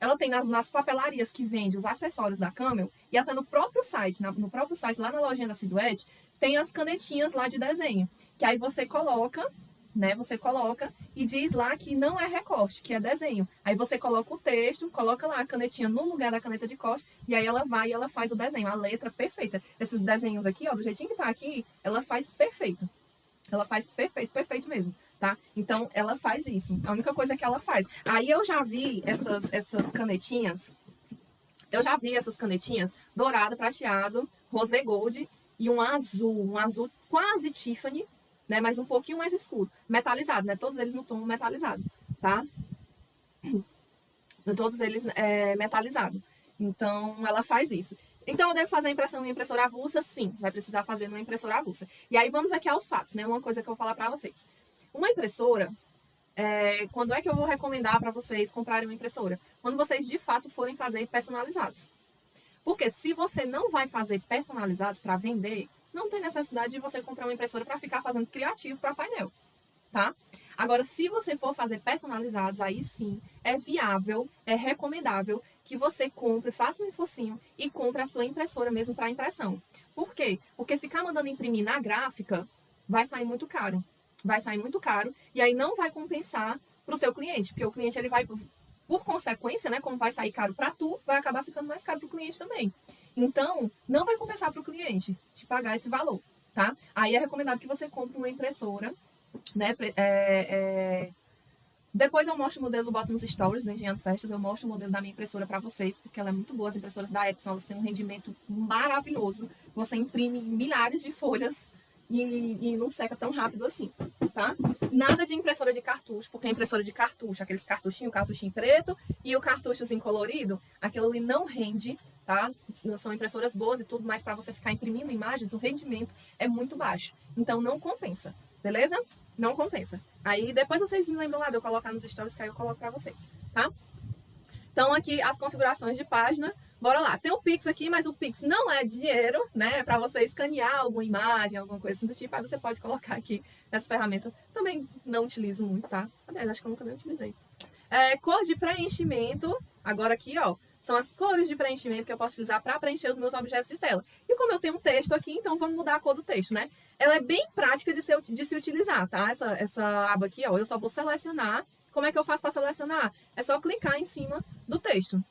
Ela tem nas papelarias que vende os acessórios da Camel e até no próprio site, lá na lojinha da Silhouette, tem as canetinhas lá de desenho. Que aí você coloca né? Você coloca e diz lá que não é recorte, que é desenho. Aí você coloca o texto, coloca lá a canetinha no lugar da caneta de corte, e aí ela vai e ela faz o desenho, a letra perfeita. Esses desenhos aqui, ó, do jeitinho que tá aqui, ela faz perfeito. Ela faz perfeito, perfeito mesmo, tá? Então, ela faz isso. A única coisa que ela faz. Aí eu já vi essas canetinhas, dourado, prateado, rosé gold e um azul quase Tiffany, né? Mas um pouquinho mais escuro, metalizado, né? Todos eles no tom metalizado, tá? Todos eles metalizado. Então, ela faz isso. Então, eu devo fazer a impressão em impressora avulsa? Sim, vai precisar fazer numa impressora avulsa. E aí, vamos aqui aos fatos, né? Uma coisa que eu vou falar pra vocês. Uma impressora, quando é que eu vou recomendar para vocês comprarem uma impressora? Quando vocês, de fato, forem fazer personalizados. Porque se você não vai fazer personalizados para vender, não tem necessidade de você comprar uma impressora para ficar fazendo criativo para painel, tá? Agora, se você for fazer personalizados, aí sim é viável, é recomendável que você compre, faça um esforcinho e compre a sua impressora mesmo para impressão. Por quê? Porque ficar mandando imprimir na gráfica vai sair muito caro. Vai sair muito caro e aí não vai compensar para o teu cliente, porque o cliente ele vai, por consequência, né, como vai sair caro para tu, vai acabar ficando mais caro para o cliente também. Então, não vai compensar para o cliente te pagar esse valor, tá? Aí é recomendável que você compre uma impressora, né? Depois eu mostro o modelo, boto nos stories do Engenhando Festas, eu mostro o modelo da minha impressora para vocês, porque ela é muito boa. As impressoras da Epson, elas têm um rendimento maravilhoso. Você imprime milhares de folhas e não seca tão rápido assim, tá? Nada de impressora de cartucho, porque a impressora de cartucho, aqueles cartuchinho, cartuchinho preto e o cartuchozinho colorido, aquilo ali não rende, tá? São impressoras boas e tudo, mas para você ficar imprimindo imagens, o rendimento é muito baixo. Então não compensa, beleza? Não compensa. Aí depois vocês me lembram lá de eu colocar nos stories que aí eu coloco pra vocês, tá? Então aqui as configurações de página. Bora lá. Tem o Pix aqui, mas o Pix não é dinheiro, né? É pra você escanear alguma imagem, alguma coisa assim do tipo. Aí você pode colocar aqui nessa ferramenta. Também não utilizo muito, tá? Aliás, acho que eu nunca nem utilizei. Cor de preenchimento. Agora aqui, ó. São as cores de preenchimento que eu posso utilizar para preencher os meus objetos de tela. E como eu tenho um texto aqui, então vamos mudar a cor do texto, né? Ela é bem prática de se utilizar, tá? Essa aba aqui, ó, eu só vou selecionar. Como é que eu faço para selecionar? É só clicar em cima do texto.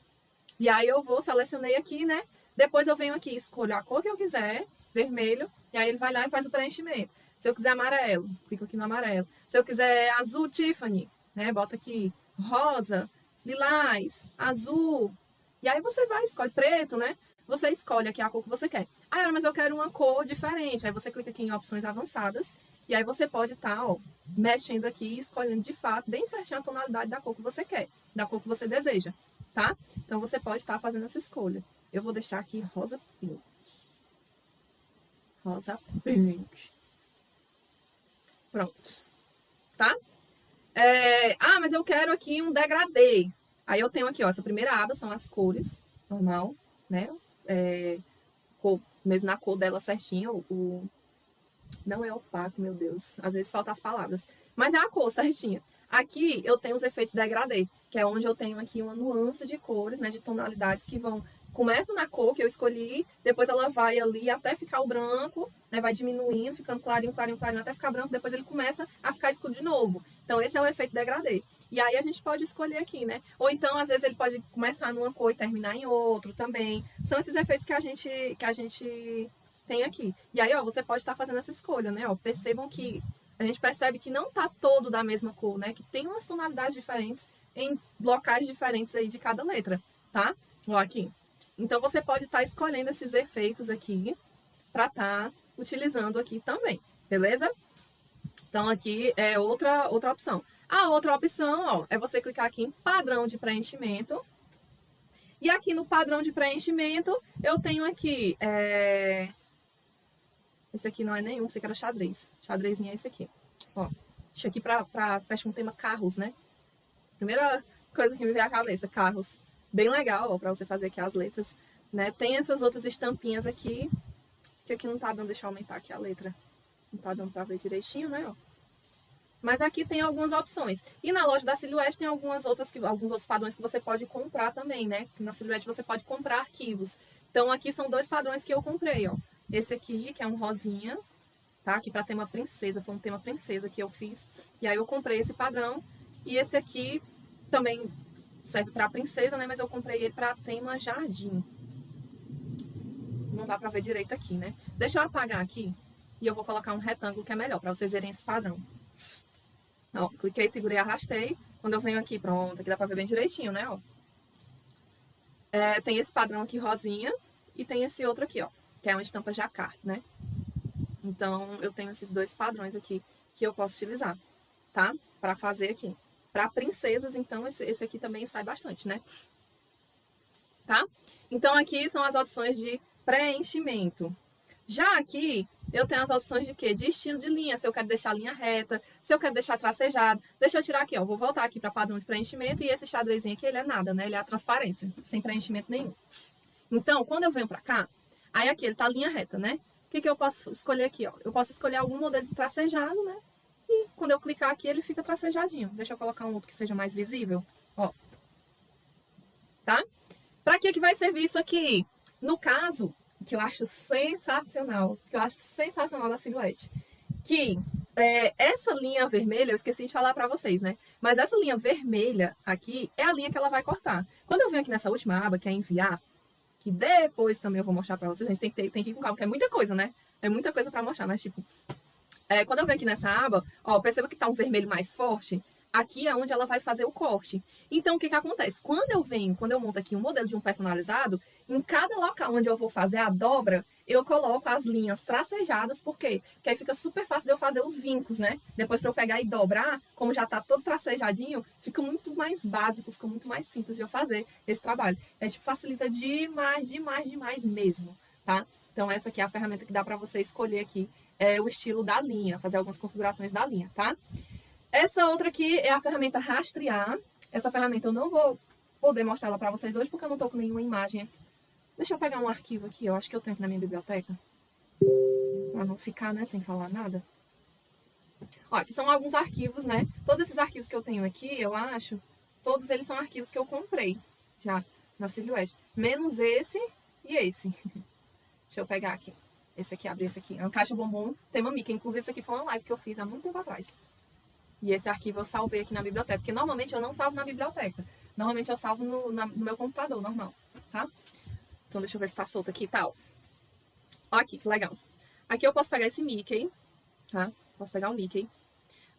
E aí eu selecionei aqui, né? Depois eu venho aqui, escolho a cor que eu quiser, vermelho, e aí ele vai lá e faz o preenchimento. Se eu quiser amarelo, clico aqui no amarelo. Se eu quiser azul Tiffany, né? Bota aqui rosa, lilás, azul. E aí você vai, escolhe preto, né? Você escolhe aqui a cor que você quer. Ah, mas eu quero uma cor diferente. Aí você clica aqui em opções avançadas. E aí você pode estar, ó, mexendo aqui, escolhendo de fato, bem certinho a tonalidade da cor que você quer, da cor que você deseja, tá? Então você pode estar fazendo essa escolha. Eu vou deixar aqui rosa pink. Rosa pink. Pronto. Tá? Mas eu quero aqui um degradê. Aí eu tenho aqui, ó, essa primeira aba são as cores, normal, né? Cor, mesmo na cor dela certinho, não é opaco, meu Deus. Às vezes faltam as palavras. Mas é a cor certinha. Aqui eu tenho os efeitos degradê, que é onde eu tenho aqui uma nuance de cores, né? De tonalidades que começam na cor que eu escolhi, depois ela vai ali até ficar o branco, né? Vai diminuindo, ficando clarinho, clarinho, clarinho, até ficar branco, depois ele começa a ficar escuro de novo. Então esse é o efeito degradê. E aí a gente pode escolher aqui, né? Ou então, às vezes, ele pode começar numa cor e terminar em outro também. São esses efeitos que a gente tem aqui. E aí, ó, você pode estar fazendo essa escolha, né? Ó, percebam que a gente percebe que não tá todo da mesma cor, né? Que tem umas tonalidades diferentes em locais diferentes aí de cada letra, tá? Ó, aqui. Então, você pode estar escolhendo esses efeitos aqui para estar utilizando aqui também, beleza? Então, aqui é outra opção. A outra opção, ó, é você clicar aqui em padrão de preenchimento. E aqui no padrão de preenchimento, eu tenho aqui... Esse aqui não é nenhum, esse aqui era xadrez. Xadrezinho é esse aqui. Ó, isso aqui pra fechar um tema carros, né? Primeira coisa que me veio à cabeça, carros. Bem legal, ó, pra você fazer aqui as letras, né? Tem essas outras estampinhas aqui, que aqui não tá dando, deixa eu aumentar aqui a letra. Não tá dando pra ver direitinho, né, ó. Mas aqui tem algumas opções. E na loja da Silhouette tem alguns outros padrões que você pode comprar também, né? Na Silhouette você pode comprar arquivos. Então aqui são 2 padrões que eu comprei, ó. Esse aqui, que é um rosinha, tá? Aqui pra tema princesa, foi um tema princesa que eu fiz. E aí eu comprei esse padrão. E esse aqui também serve pra princesa, né? Mas eu comprei ele pra tema jardim. Não dá pra ver direito aqui, né? Deixa eu apagar aqui e eu vou colocar um retângulo que é melhor pra vocês verem esse padrão. Ó, cliquei, segurei, arrastei. Quando eu venho aqui, pronto, aqui dá pra ver bem direitinho, né, ó. Tem esse padrão aqui rosinha e tem esse outro aqui, ó, que é uma estampa jacquard, né? Então, eu tenho esses dois padrões aqui que eu posso utilizar, tá? Pra fazer aqui. Pra princesas, então, esse aqui também sai bastante, né? Tá? Então, aqui são as opções de preenchimento. Já aqui, eu tenho as opções de quê? De estilo de linha, se eu quero deixar a linha reta, se eu quero deixar tracejado. Deixa eu tirar aqui, ó, vou voltar aqui para padrão de preenchimento e esse xadrezinho aqui, ele é nada, né? Ele é a transparência, sem preenchimento nenhum. Então, quando eu venho para cá, aí aqui ele tá linha reta, né? O que eu posso escolher aqui, ó? Eu posso escolher algum modelo de tracejado, né? E quando eu clicar aqui, ele fica tracejadinho. Deixa eu colocar um outro que seja mais visível, ó. Tá? Para que vai servir isso aqui? No caso, que eu acho sensacional da silhuete, que essa linha vermelha, eu esqueci de falar para vocês, né? Mas essa linha vermelha aqui é a linha que ela vai cortar. Quando eu venho aqui nessa última aba, que é enviar, que depois também eu vou mostrar para vocês, a gente tem que ir com calma, porque é muita coisa, né? É muita coisa para mostrar, mas tipo, quando eu venho aqui nessa aba, ó, perceba que tá um vermelho mais forte. Aqui é onde ela vai fazer o corte. Então, o que acontece? Quando eu monto aqui um modelo de um personalizado, em cada local onde eu vou fazer a dobra, eu coloco as linhas tracejadas, por quê? Porque aí fica super fácil de eu fazer os vincos, né? Depois para eu pegar e dobrar, como já tá todo tracejadinho, fica muito mais básico, fica muito mais simples de eu fazer esse trabalho. Tipo, facilita demais, demais, demais mesmo, tá? Então, essa aqui é a ferramenta que dá para você escolher aqui o estilo da linha, fazer algumas configurações da linha, tá? Essa outra aqui é a ferramenta rastrear. Essa ferramenta eu não vou poder mostrar ela para vocês hoje porque eu não tô com nenhuma imagem. Deixa eu pegar um arquivo aqui, eu acho que eu tenho aqui na minha biblioteca. Pra não ficar, né, sem falar nada. Ó, aqui são alguns arquivos, né? Todos esses arquivos que eu tenho aqui, eu acho, todos eles são arquivos que eu comprei já na Silhouette. Menos esse e esse. Deixa eu pegar aqui. Esse aqui, abrir esse aqui. É uma caixa bombom, tema Mickey. Inclusive, isso aqui foi uma live que eu fiz há muito tempo atrás. E esse arquivo eu salvei aqui na biblioteca, porque normalmente eu não salvo na biblioteca. Normalmente eu salvo no meu computador, normal, tá? Então deixa eu ver se tá solto aqui e tal. Ó aqui, que legal. Aqui eu posso pegar esse Mickey, tá? Posso pegar o Mickey,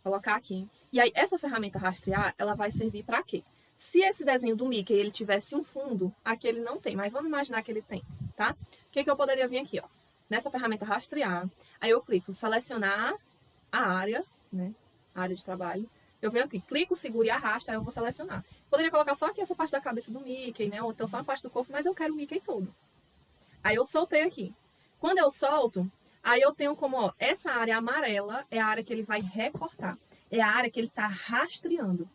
colocar aqui. E aí, essa ferramenta rastrear, ela vai servir pra quê? Se esse desenho do Mickey, ele tivesse um fundo, aqui ele não tem, mas vamos imaginar que ele tem, tá? O que eu poderia vir aqui, ó? Nessa ferramenta rastrear, aí eu clico selecionar a área, né? A área de trabalho. Eu venho aqui, clico, seguro e arrasto, aí eu vou selecionar. Poderia colocar só aqui essa parte da cabeça do Mickey, né? Ou então só a parte do corpo, mas eu quero o Mickey todo. Aí eu soltei aqui. Quando eu solto, aí eu tenho como, ó, essa área amarela é a área que ele vai recortar. É a área que ele tá rastreando.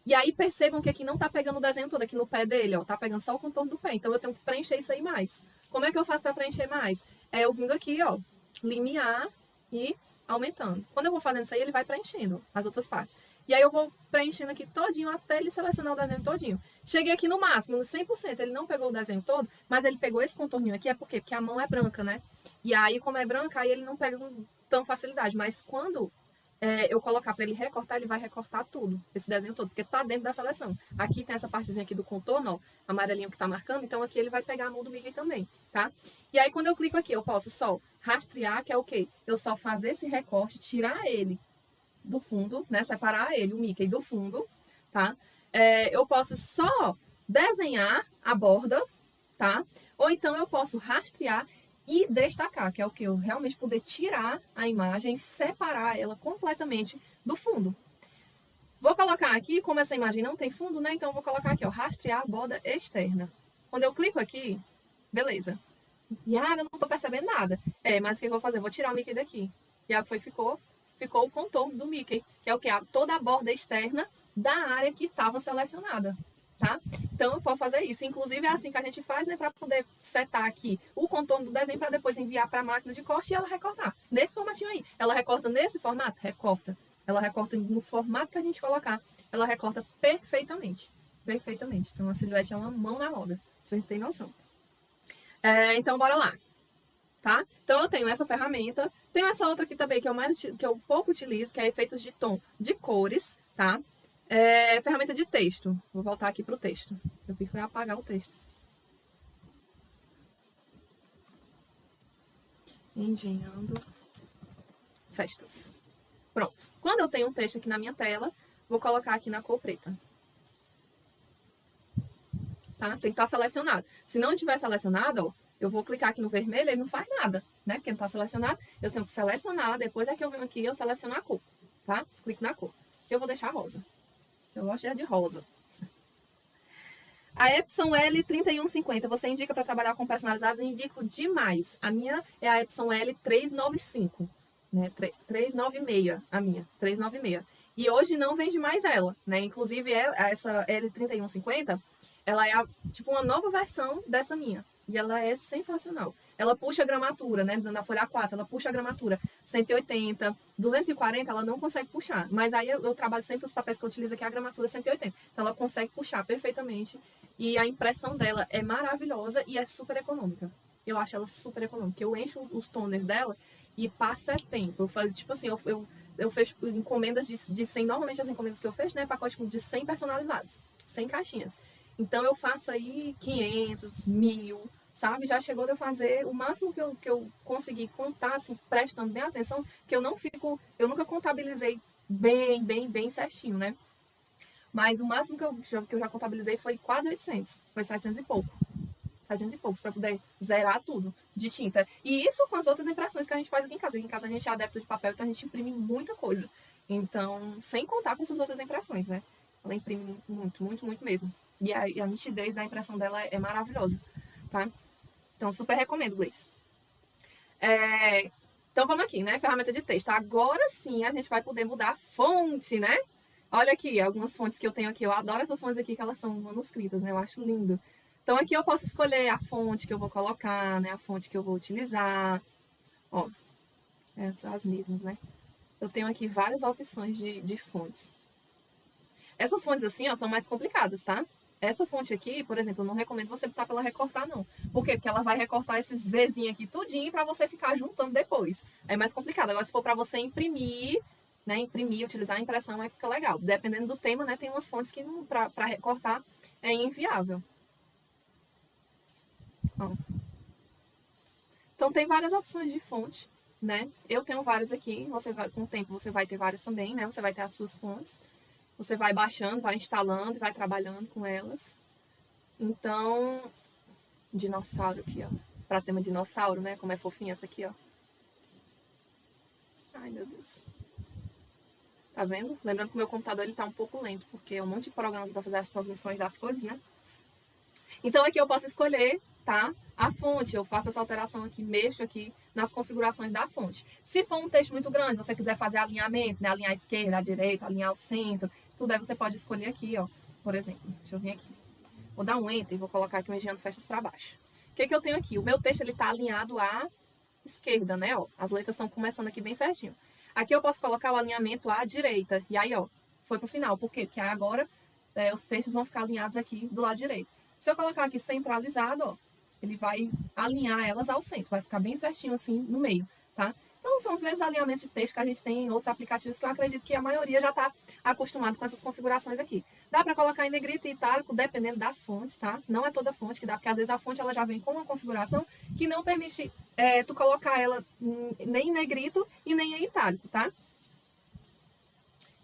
E aí percebam que aqui não tá pegando o desenho todo, aqui no pé dele, ó, tá pegando só o contorno do pé. Então eu tenho que preencher isso aí mais. Como é que eu faço para preencher mais? É eu vindo aqui, ó, limiar e aumentando. Quando eu vou fazendo isso aí, ele vai preenchendo as outras partes. E aí eu vou preenchendo aqui todinho até ele selecionar o desenho todinho. Cheguei aqui no máximo, no 100%, ele não pegou o desenho todo, mas ele pegou esse contorninho aqui, é por quê? Porque a mão é branca, né? E aí, como é branca, aí ele não pega com tão facilidade. Mas quando eu colocar para ele recortar, ele vai recortar tudo, esse desenho todo, porque tá dentro da seleção. Aqui tem essa partezinha aqui do contorno, ó, amarelinho que tá marcando, então aqui ele vai pegar a mão do Mickey também, tá? E aí, quando eu clico aqui, eu posso só rastrear, que é o quê? Eu só fazer esse recorte, tirar ele do fundo, né? Separar ele, o Mickey, do fundo, tá? Eu posso só desenhar a borda, tá? Ou então eu posso rastrear e destacar, que é o que eu realmente poder tirar a imagem, separar ela completamente do fundo. Vou colocar aqui, como essa imagem não tem fundo, né? Então eu vou colocar aqui, ó, rastrear a borda externa. Quando eu clico aqui, beleza. E eu não tô percebendo nada. Mas o que eu vou fazer? Eu vou tirar o Mickey daqui. E aí foi que ficou o contorno do Mickey, que é o que? Toda a borda externa da área que estava selecionada, tá? Então, eu posso fazer isso. Inclusive, é assim que a gente faz, né? Para poder setar aqui o contorno do desenho para depois enviar para a máquina de corte e ela recortar. Nesse formatinho aí. Ela recorta nesse formato? Recorta. Ela recorta no formato que a gente colocar. Ela recorta perfeitamente. Perfeitamente. Então, a silhuete é uma mão na roda. Você tem noção. Então, bora lá. tá? Então eu tenho essa ferramenta, tenho essa outra aqui também que eu pouco utilizo, que é efeitos de tom de cores, tá? Ferramenta de texto. Vou voltar aqui pro texto. Eu vi foi apagar o texto. Engenhando festas. Pronto. Quando eu tenho um texto aqui na minha tela, vou colocar aqui na cor preta. Tá? Tem que estar selecionado. Se não tiver selecionado, ó, eu vou clicar aqui no vermelho, ele não faz nada, né? Porque não está selecionado. Eu tenho que selecionar, depois é que eu venho aqui, eu seleciono a cor, tá? Clico na cor. Que eu vou deixar rosa. Eu gosto de rosa. A Epson L3150, você indica para trabalhar com personalizados? Eu indico demais. A minha é a Epson L395, né? 396, a minha, 396. E hoje não vende mais ela, né? Inclusive, essa L3150, ela é tipo uma nova versão dessa minha. E ela é sensacional. Ela puxa a gramatura, né? Na folha A4, ela puxa a gramatura 180, 240, ela não consegue puxar. Mas aí eu trabalho sempre os papéis que eu utilizo aqui, a gramatura 180. Então ela consegue puxar perfeitamente. E a impressão dela é maravilhosa e é super econômica. Eu acho ela super econômica. Eu encho os toners dela e passa tempo. Eu faço, tipo assim, eu fecho encomendas de 100, normalmente as encomendas que eu fecho, né? Pacote de 100 personalizados, 100 caixinhas. Então eu faço aí 500, 1000, sabe? Já chegou de eu fazer o máximo que eu consegui contar, assim, prestando bem atenção, que eu nunca contabilizei bem certinho, né? Mas o máximo que eu já contabilizei foi quase 800, foi 700 e pouco. 700 e poucos para poder zerar tudo de tinta. E isso com as outras impressões que a gente faz aqui em casa. Aqui em casa a gente é adepto de papel, então a gente imprime muita coisa. Então, sem contar com essas outras impressões, né? Ela imprime muito mesmo. E a nitidez da impressão dela é maravilhosa, tá? Então, super recomendo, Gleice. Então, vamos aqui, né? Ferramenta de texto. Agora sim a gente vai poder mudar a fonte, né? Olha aqui, algumas fontes que eu tenho aqui. Eu adoro essas fontes aqui, que elas são manuscritas, né? Eu acho lindo. Então, aqui eu posso escolher a fonte que eu vou colocar, né? A fonte que eu vou utilizar. Ó, são as mesmas, né? Eu tenho aqui várias opções de fontes. Essas fontes assim, ó, são mais complicadas, tá? Essa fonte aqui, por exemplo, eu não recomendo você botar pra ela recortar, não. Por quê? Porque ela vai recortar esses Vzinhos aqui tudinho pra você ficar juntando depois. É mais complicado. Agora, se for pra você imprimir, né? Imprimir, utilizar a impressão, aí fica legal. Dependendo do tema, né? Tem umas fontes que pra recortar é inviável. Ó. Então, tem várias opções de fonte, né? Eu tenho várias aqui. Com o tempo, você vai ter várias também, né? Você vai ter as suas fontes. Você vai baixando, vai instalando, vai trabalhando com elas. Então, dinossauro aqui, ó. Pra tema dinossauro, né? Como é fofinha essa aqui, ó. Ai, meu Deus. Tá vendo? Lembrando que o meu computador ele tá um pouco lento, porque é um monte de programa aqui pra fazer as transmissões das coisas, né? Então, aqui eu posso escolher, tá? A fonte. Eu faço essa alteração aqui, mexo aqui nas configurações da fonte. Se for um texto muito grande, você quiser fazer alinhamento, né? Alinhar a esquerda, a direita, alinhar o centro, tudo aí você pode escolher aqui, ó. Por exemplo, deixa eu vir aqui. Vou dar um Enter e vou colocar aqui o Engenhando Festas para baixo. O que eu tenho aqui? O meu texto, ele tá alinhado à esquerda, né, ó. As letras estão começando aqui bem certinho. Aqui eu posso colocar o alinhamento à direita. E aí, ó, foi pro final. Por quê? Porque agora os textos vão ficar alinhados aqui do lado direito. Se eu colocar aqui centralizado, ó, ele vai alinhar elas ao centro. Vai ficar bem certinho assim no meio, tá? Então, são os mesmos alinhamentos de texto que a gente tem em outros aplicativos que eu acredito que a maioria já está acostumado com essas configurações aqui. Dá para colocar em negrito e itálico, dependendo das fontes, tá? Não é toda fonte que dá, porque às vezes a fonte ela já vem com uma configuração que não permite tu colocar ela nem em negrito e nem em itálico, tá?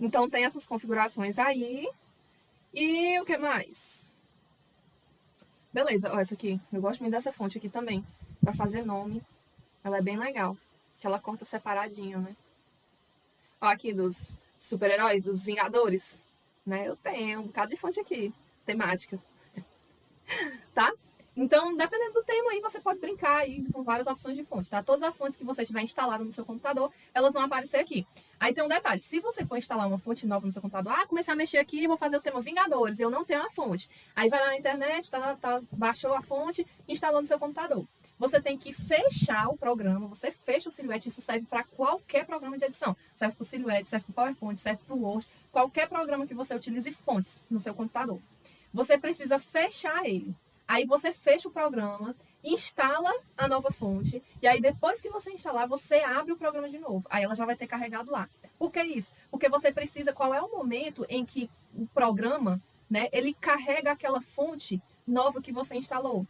Então, tem essas configurações aí. E o que mais? Beleza, ó, essa aqui. Eu gosto muito dessa fonte aqui também, para fazer nome. Ela é bem legal. Que ela corta separadinho, né? Ó, aqui dos super-heróis, dos Vingadores, né? Eu tenho um bocado de fonte aqui, temática. Tá? Então, dependendo do tema aí, você pode brincar aí com várias opções de fonte, tá? Todas as fontes que você tiver instalado no seu computador, elas vão aparecer aqui. Aí tem um detalhe, se você for instalar uma fonte nova no seu computador, comecei a mexer aqui e vou fazer o tema Vingadores, eu não tenho a fonte. Aí vai lá na internet, baixou a fonte, instalou no seu computador. Você tem que fechar o programa, você fecha o Silhouette, isso serve para qualquer programa de edição. Serve para o Silhouette, serve para o PowerPoint, serve para o Word, qualquer programa que você utilize fontes no seu computador. Você precisa fechar ele. Aí você fecha o programa instala a nova fonte, e aí depois que você instalar, você abre o programa de novo. Aí ela já vai ter carregado lá. Por que isso? Porque você precisa, qual é o momento em que o programa, né, ele carrega aquela fonte nova que você instalou?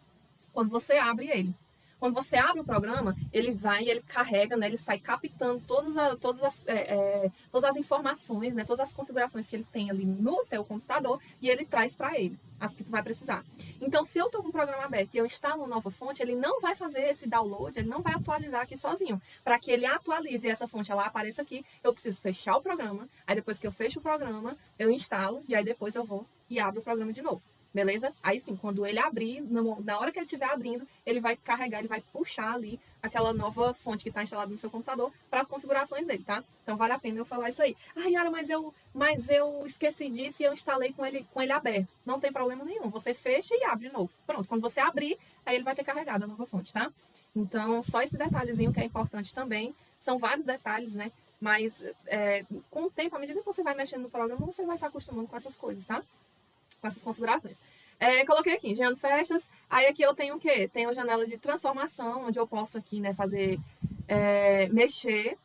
Quando você abre ele. Quando você abre o programa, ele vai, ele carrega, né, ele sai captando todas as informações, né, todas as configurações que ele tem ali no teu computador e ele traz para ele as que tu vai precisar. Então, se eu estou com o programa aberto e eu instalo uma nova fonte, ele não vai fazer esse download, ele não vai atualizar aqui sozinho. Para que ele atualize e essa fonte ela apareça aqui, eu preciso fechar o programa. Aí depois que eu fecho o programa, eu instalo e aí depois eu vou e abro o programa de novo. Beleza? Aí sim, quando ele abrir, na hora que ele estiver abrindo, ele vai carregar, ele vai puxar ali aquela nova fonte que está instalada no seu computador para as configurações dele, tá? Então vale a pena eu falar isso aí. Ah, Yara, mas eu esqueci disso e eu instalei com ele aberto. Não tem problema nenhum. Você fecha e abre de novo. Pronto, quando você abrir, aí ele vai ter carregado a nova fonte, tá? Então, só esse detalhezinho que é importante também. São vários detalhes, né? Mas com o tempo, à medida que você vai mexendo no programa, você vai se acostumando com essas coisas, tá? Com essas configurações. Coloquei aqui, gerando festas. Aí aqui eu tenho o quê? Tenho a janela de transformação, onde eu posso aqui, né, fazer, mexer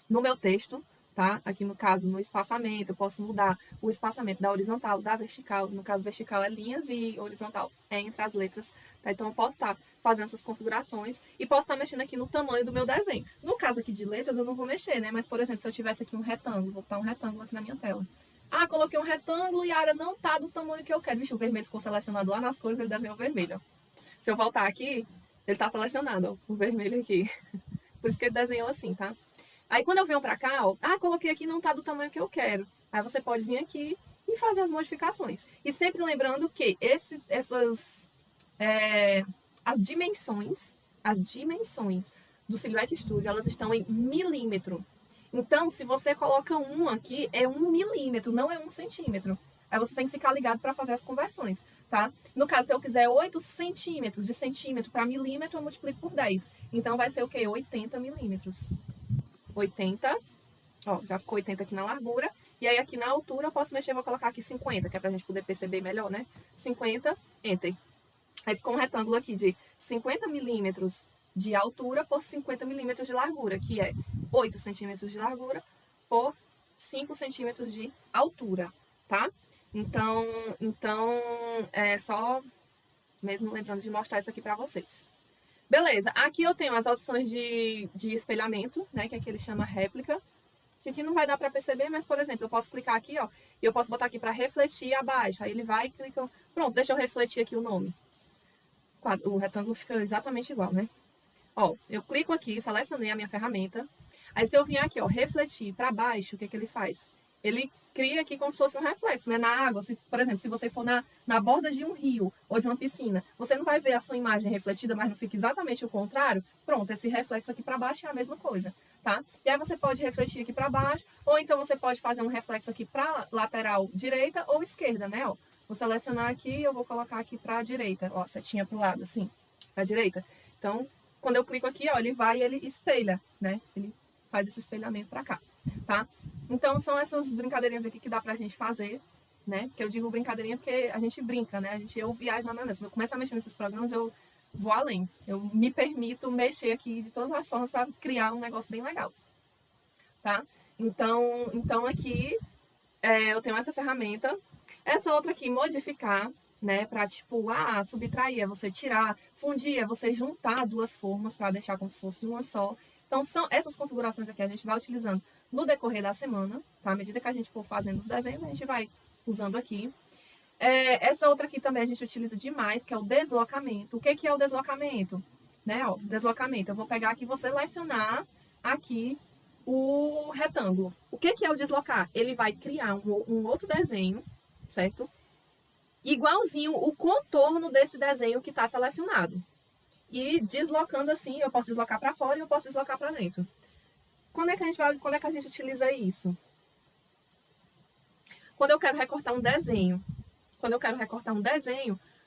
no meu texto, tá? Aqui no caso, no espaçamento, eu posso mudar o espaçamento da horizontal, da vertical. No caso, vertical é linhas e horizontal é entre as letras, tá? Então eu posso estar fazendo essas configurações e posso estar mexendo aqui no tamanho do meu desenho. No caso aqui de letras, eu não vou mexer, né? Mas, por exemplo, se eu tivesse aqui um retângulo, vou botar um retângulo aqui na minha tela. Ah, coloquei um retângulo e a área não tá do tamanho que eu quero. Vixe, o vermelho ficou selecionado lá nas cores, ele desenhou o vermelho, ó. Se eu voltar aqui, ele tá selecionado, ó, o vermelho aqui. Por isso que ele desenhou assim, tá? Aí quando eu venho pra cá, ó, coloquei aqui não tá do tamanho que eu quero. Aí você pode vir aqui e fazer as modificações. E sempre lembrando que as dimensões do Silhouette Studio, elas estão em milímetro. Então, se você coloca um aqui, é 1 milímetro, não é 1 centímetro. Aí você tem que ficar ligado para fazer as conversões, tá? No caso, se eu quiser 8 centímetros, de centímetro para milímetro, eu multiplico por 10. Então, vai ser o quê? 80 milímetros. 80, ó, já ficou 80 aqui na largura. E aí, aqui na altura, eu posso mexer, vou colocar aqui 50, que é pra gente poder perceber melhor, né? 50, enter. Aí ficou um retângulo aqui de 50 milímetros de altura por 50 milímetros de largura, que é 8 centímetros de largura por 5 centímetros de altura, tá? Então é só mesmo lembrando de mostrar isso aqui para vocês. Beleza, aqui eu tenho as opções de espelhamento, né, que aqui ele chama réplica, que aqui não vai dar para perceber, mas, por exemplo, eu posso clicar aqui, ó, e eu posso botar aqui para refletir abaixo, aí ele vai e clica, pronto, deixa eu refletir aqui o nome. O retângulo fica exatamente igual, né? Ó, eu clico aqui, selecionei a minha ferramenta. Aí se eu vier aqui, ó, refletir para baixo, o que ele faz? Ele cria aqui como se fosse um reflexo, né? Na água, por exemplo, se você for na borda de um rio ou de uma piscina, você não vai ver a sua imagem refletida, mas não fica exatamente o contrário. Pronto, esse reflexo aqui para baixo é a mesma coisa, tá? E aí você pode refletir aqui para baixo, ou então você pode fazer um reflexo aqui para lateral direita ou esquerda, né? Ó, vou selecionar aqui, eu vou colocar aqui para a direita, ó, setinha pro lado, assim, para a direita. Então, quando eu clico aqui, ó, ele vai e ele espelha, né? Ele faz esse espelhamento para cá, tá? Então, são essas brincadeirinhas aqui que dá pra gente fazer, né? Que eu digo brincadeirinha porque a gente brinca, né? Eu viajo na maionese. Quando eu começo a mexer nesses programas, eu vou além. Eu me permito mexer aqui de todas as formas para criar um negócio bem legal, tá? Então aqui eu tenho essa ferramenta. Essa outra aqui, modificar, né? Pra, tipo, subtrair é você tirar, fundir é você juntar duas formas para deixar como se fosse uma só. Então, são essas configurações aqui a gente vai utilizando no decorrer da semana, tá? À medida que a gente for fazendo os desenhos, a gente vai usando aqui. Essa outra aqui também a gente utiliza demais, que é o deslocamento. O que é o deslocamento? Né? Ó, deslocamento. Eu vou pegar aqui e vou selecionar aqui o retângulo. O que é o deslocar? Ele vai criar um outro desenho, certo? Igualzinho o contorno desse desenho que está selecionado. E deslocando assim, eu posso deslocar para fora e eu posso deslocar para dentro. Quando é que a gente utiliza isso? Quando eu quero recortar um desenho.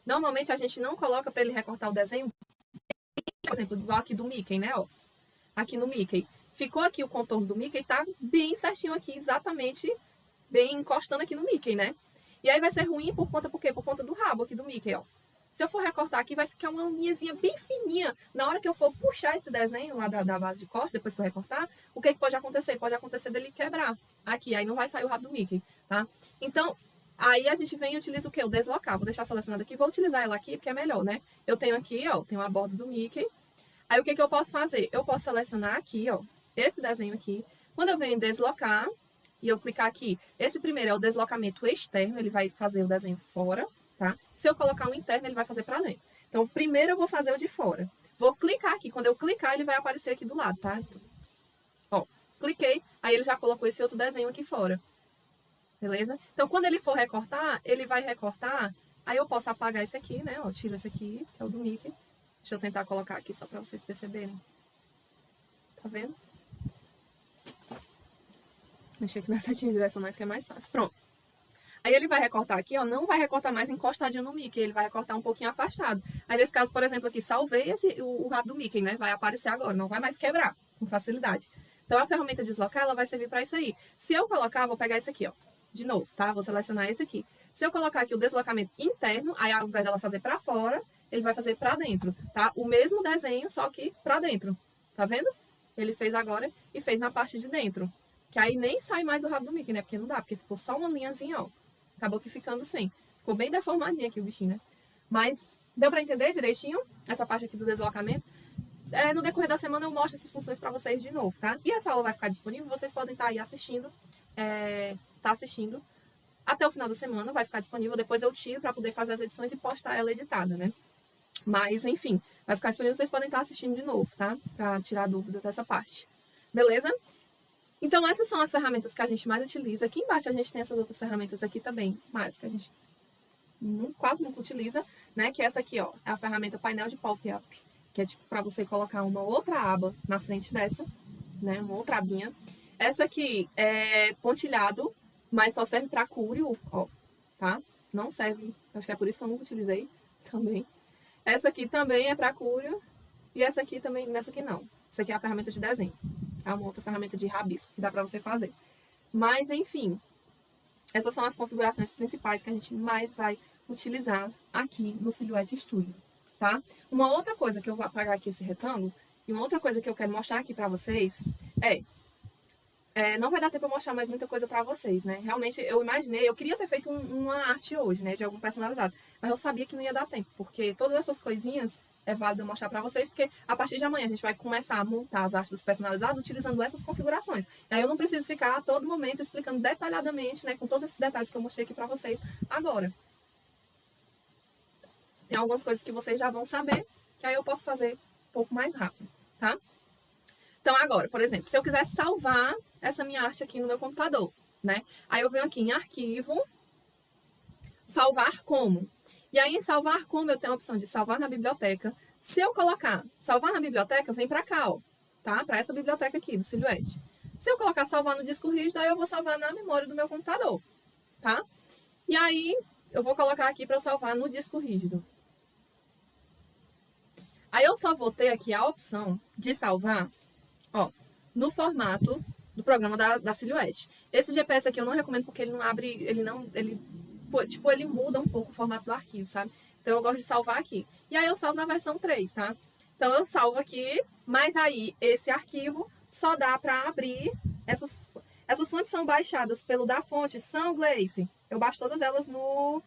Normalmente a gente não coloca para ele recortar o desenho, por exemplo, igual aqui do Mickey, né? Ó, aqui no Mickey. Ficou aqui o contorno do Mickey, tá bem certinho aqui, exatamente, bem encostando aqui no Mickey, né? E aí vai ser ruim por conta do quê? Por conta do rabo aqui do Mickey, ó. Se eu for recortar aqui, vai ficar uma linhazinha bem fininha. Na hora que eu for puxar esse desenho lá da base de corte, depois que eu recortar, o que pode acontecer? Pode acontecer dele quebrar aqui, aí não vai sair o rabo do Mickey, tá? Então, aí a gente vem e utiliza o quê? O deslocar. Vou deixar selecionado aqui, vou utilizar ela aqui, porque é melhor, né? Eu tenho aqui, ó, tenho a borda do Mickey. Aí o que eu posso fazer? Eu posso selecionar aqui, ó, esse desenho aqui. Quando eu venho em deslocar, e eu clicar aqui, esse primeiro é o deslocamento externo, ele vai fazer o desenho fora, tá? Se eu colocar o interno, ele vai fazer para dentro. Então, primeiro eu vou fazer o de fora. Vou clicar aqui, quando eu clicar, ele vai aparecer aqui do lado, tá? Ó, cliquei, aí ele já colocou esse outro desenho aqui fora. Beleza? Então, quando ele for recortar, ele vai recortar, aí eu posso apagar esse aqui, né? Ó, tiro esse aqui, que é o do Mickey. Deixa eu tentar colocar aqui só para vocês perceberem. Tá vendo? Mexer aqui na setinha direcionais que é mais fácil. Pronto. Aí ele vai recortar aqui, ó, não vai recortar mais encostadinho no Mickey, ele vai recortar um pouquinho afastado. Aí nesse caso, por exemplo, aqui, salvei o rabo do Mickey, né? Vai aparecer agora, não vai mais quebrar com facilidade. Então a ferramenta deslocar, ela vai servir para isso aí. Se eu colocar, vou pegar esse aqui, ó, de novo, tá? Vou selecionar esse aqui. Se eu colocar aqui o deslocamento interno, aí ao invés dela fazer para fora, ele vai fazer para dentro, tá? O mesmo desenho, só que para dentro. Tá vendo? Ele fez agora e fez na parte de dentro. Que aí nem sai mais o rabo do Mickey, né? Porque não dá, porque ficou só uma linhazinha, ó. Acabou que ficando sem. Ficou bem deformadinho aqui o bichinho, né? Mas deu pra entender direitinho essa parte aqui do deslocamento? No decorrer da semana eu mostro essas funções pra vocês de novo, tá? E essa aula vai ficar disponível, vocês podem estar aí assistindo, assistindo até o final da semana, vai ficar disponível, depois eu tiro pra poder fazer as edições e postar ela editada, né? Mas, enfim, vai ficar disponível, vocês podem estar assistindo de novo, tá? Pra tirar dúvida dessa parte. Beleza? Então, essas são as ferramentas que a gente mais utiliza. Aqui embaixo a gente tem essas outras ferramentas aqui também, mas que a gente quase nunca utiliza, né? Que essa aqui, ó, é a ferramenta painel de pop-up, que é tipo para você colocar uma outra aba na frente dessa, né? Uma outra abinha. Essa aqui é pontilhado, mas só serve para Cúrio, ó, tá? Não serve, acho que é por isso que eu nunca utilizei também. Essa aqui também é para Cúrio e essa aqui também, nessa aqui não. Essa aqui é a ferramenta de desenho. É uma outra ferramenta de rabisco que dá para você fazer. Mas, enfim, essas são as configurações principais que a gente mais vai utilizar aqui no Silhouette Studio, tá? Uma outra coisa que eu vou apagar aqui esse retângulo, e uma outra coisa que eu quero mostrar aqui para vocês não vai dar tempo para mostrar mais muita coisa para vocês, né? Realmente, eu imaginei, eu queria ter feito uma arte hoje, né, de algum personalizado, mas eu sabia que não ia dar tempo, porque todas essas coisinhas é válido eu mostrar para vocês, porque a partir de amanhã a gente vai começar a montar as artes dos personalizados utilizando essas configurações. E aí eu não preciso ficar a todo momento explicando detalhadamente, né, com todos esses detalhes que eu mostrei aqui para vocês agora. Tem algumas coisas que vocês já vão saber, que aí eu posso fazer um pouco mais rápido, tá? Então agora, por exemplo, se eu quiser salvar essa minha arte aqui no meu computador, né? Aí eu venho aqui em arquivo, salvar como. E aí, em salvar como, eu tenho a opção de salvar na biblioteca. Se eu colocar salvar na biblioteca, vem para cá, ó, tá? Para essa biblioteca aqui, do Silhouette. Se eu colocar salvar no disco rígido, aí eu vou salvar na memória do meu computador, tá? E aí, eu vou colocar aqui para eu salvar no disco rígido. Aí eu só vou ter aqui a opção de salvar, ó, no formato do programa da Silhouette. Esse GPS aqui eu não recomendo porque ele não abre, ele muda um pouco o formato do arquivo, sabe? Então eu gosto de salvar aqui. E aí eu salvo na versão 3, tá? Então eu salvo aqui, mas aí esse arquivo só dá para abrir essas fontes são baixadas pelo da fonte São Glace. Eu baixo todas elas no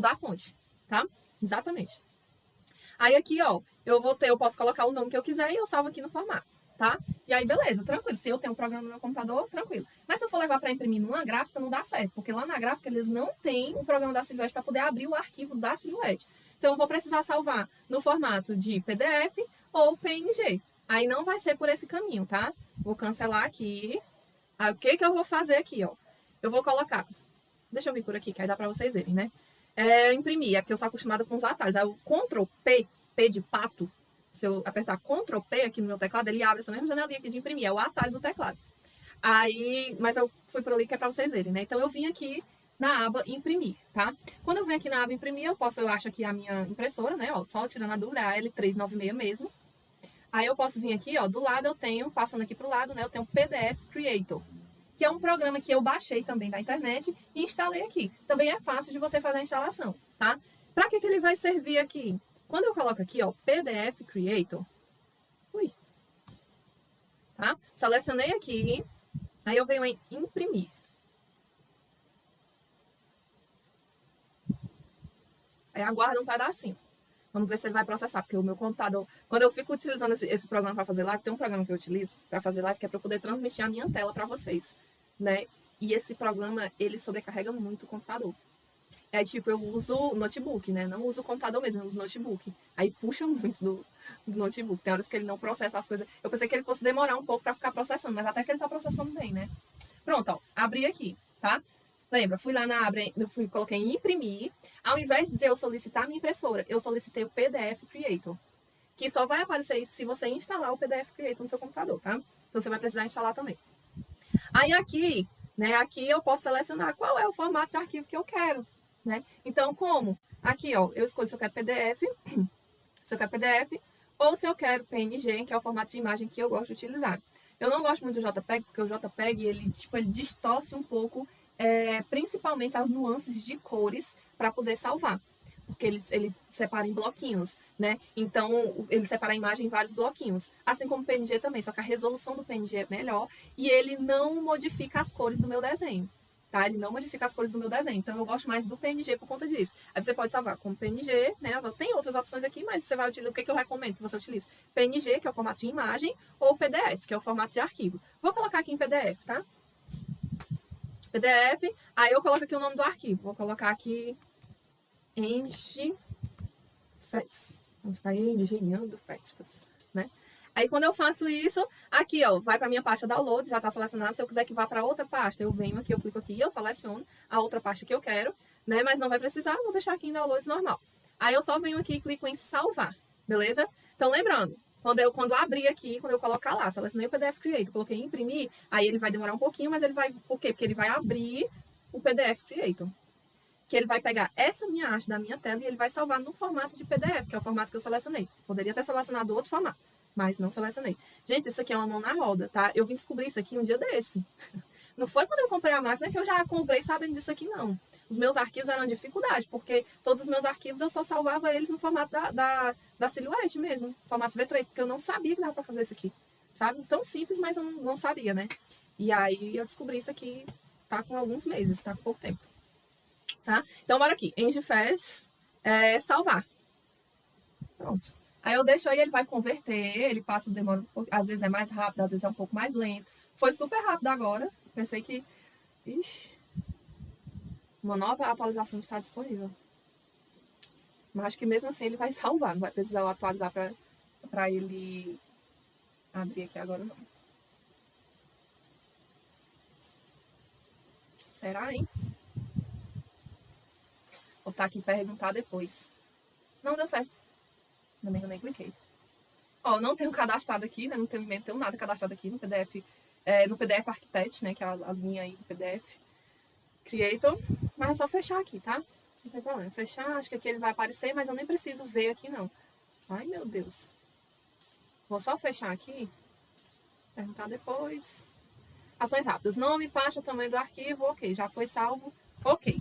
da fonte, tá? Exatamente. Aí aqui, ó, eu posso colocar o nome que eu quiser e eu salvo aqui no formato, tá? E aí, beleza, tranquilo. Se eu tenho um programa no meu computador, tranquilo. Mas se eu for levar para imprimir numa gráfica, não dá certo, porque lá na gráfica eles não têm o programa da Silhouette para poder abrir o arquivo da Silhouette. Então, eu vou precisar salvar no formato de PDF ou PNG. Aí não vai ser por esse caminho, tá? Vou cancelar aqui. Aí, o que eu vou fazer aqui, ó? Eu vou colocar... Deixa eu vir por aqui, que aí dá para vocês verem, né? Imprimir, é porque eu sou acostumada com os atalhos. Aí o Ctrl P, P de pato, se eu apertar Ctrl P aqui no meu teclado, ele abre essa mesma janelinha aqui de imprimir, é o atalho do teclado. Aí, mas eu fui por ali que é pra vocês verem, né? Então eu vim aqui na aba imprimir, tá? Quando eu venho aqui na aba imprimir, eu acho aqui a minha impressora, né? Ó, só tirando a dúvida, é a L396 mesmo. Aí eu posso vir aqui, ó, do lado eu tenho, passando aqui pro lado, né? Eu tenho PDF Creator. que é um programa que eu baixei também da internet e instalei aqui. Também é fácil de você fazer a instalação, tá? Para que ele vai servir aqui? Quando eu coloco aqui, ó, PDF Creator, tá? Selecionei aqui, aí eu venho em imprimir. Aí aguarda um pedacinho. Vamos ver se ele vai processar, porque o meu computador... Quando eu fico utilizando esse programa para fazer live, tem um programa que eu utilizo para fazer live que é para eu poder transmitir a minha tela para vocês, né? E esse programa, ele sobrecarrega muito o computador. É tipo, eu uso notebook, né? Não uso o computador mesmo, eu uso notebook. Aí puxa muito do notebook. Tem horas que ele não processa as coisas. Eu pensei que ele fosse demorar um pouco para ficar processando, mas até que ele tá processando bem, né? Pronto, ó. Abri aqui, tá? Lembra, fui lá na Abre, coloquei em imprimir. Ao invés de eu solicitar a minha impressora, eu solicitei o PDF Creator. Que só vai aparecer isso se você instalar o PDF Creator no seu computador, tá? Então você vai precisar instalar também. Aí aqui, né? Aqui eu posso selecionar qual é o formato de arquivo que eu quero, né? Então, como? Aqui, ó, eu escolho se eu quero PDF, se eu quero PDF, ou se eu quero PNG, que é o formato de imagem que eu gosto de utilizar. Eu não gosto muito do JPEG, porque o JPEG, ele distorce um pouco, principalmente as nuances de cores para poder salvar. Porque ele separa em bloquinhos, né? Então, ele separa a imagem em vários bloquinhos. Assim como o PNG também, só que a resolução do PNG é melhor e ele não modifica as cores do meu desenho. Tá? Ele não modifica as cores do meu desenho. Então, eu gosto mais do PNG por conta disso. Aí você pode salvar como PNG, né? Tem outras opções aqui, mas você vai utilizar. O que eu recomendo que você utilize? PNG, que é o formato de imagem, ou PDF, que é o formato de arquivo. Vou colocar aqui em PDF, tá? PDF. Aí eu coloco aqui o nome do arquivo. Vou colocar aqui EngFest. Vamos ficar engenhando festas, né? Aí quando eu faço isso, aqui ó, vai para minha pasta download, já está selecionado. Se eu quiser que vá para outra pasta, eu venho aqui, eu clico aqui, eu seleciono a outra pasta que eu quero, né? Mas não vai precisar, vou deixar aqui em downloads normal. Aí eu só venho aqui e clico em salvar, beleza? Então lembrando, quando abrir aqui, quando eu colocar lá, selecionei o PDF Creator, coloquei em imprimir, aí ele vai demorar um pouquinho, mas ele vai, por quê? Porque ele vai abrir o PDF Creator. Que ele vai pegar essa minha arte da minha tela e ele vai salvar no formato de PDF, que é o formato que eu selecionei. Poderia ter selecionado outro formato, mas não selecionei. Gente, isso aqui é uma mão na roda, tá? Eu vim descobrir isso aqui um dia desse. Não foi quando eu comprei a máquina que eu já comprei sabendo disso aqui, não. Os meus arquivos eram dificuldade, porque todos os meus arquivos eu só salvava eles no formato da Silhouette mesmo, formato V3, porque eu não sabia que dava pra fazer isso aqui, sabe? Tão simples, mas eu não sabia, né? E aí eu descobri isso aqui, tá com alguns meses, tá com pouco tempo. Tá? Então, bora aqui. EngFest, salvar. Pronto. Aí eu deixo aí, ele vai converter, ele passa, demora um pouco, às vezes é mais rápido, às vezes é um pouco mais lento. Foi super rápido agora. Pensei que... Ixi. Uma nova atualização está disponível. Mas acho que mesmo assim ele vai salvar. Não vai precisar atualizar para ele abrir aqui agora, não. Será, hein? Vou botar aqui e perguntar depois. Não deu certo. Ainda bem que eu nem cliquei. Ó, não tenho cadastrado aqui, né? Não tenho nada cadastrado aqui no PDF. No PDF Architect, né? Que é a linha aí do PDF Creator. Mas é só fechar aqui, tá? Não tem problema. Fechar, acho que aqui ele vai aparecer, mas eu nem preciso ver aqui, não. Ai, meu Deus. Vou só fechar aqui. Perguntar depois. Ações rápidas. Nome, pasta, tamanho do arquivo. Ok, já foi salvo. Ok.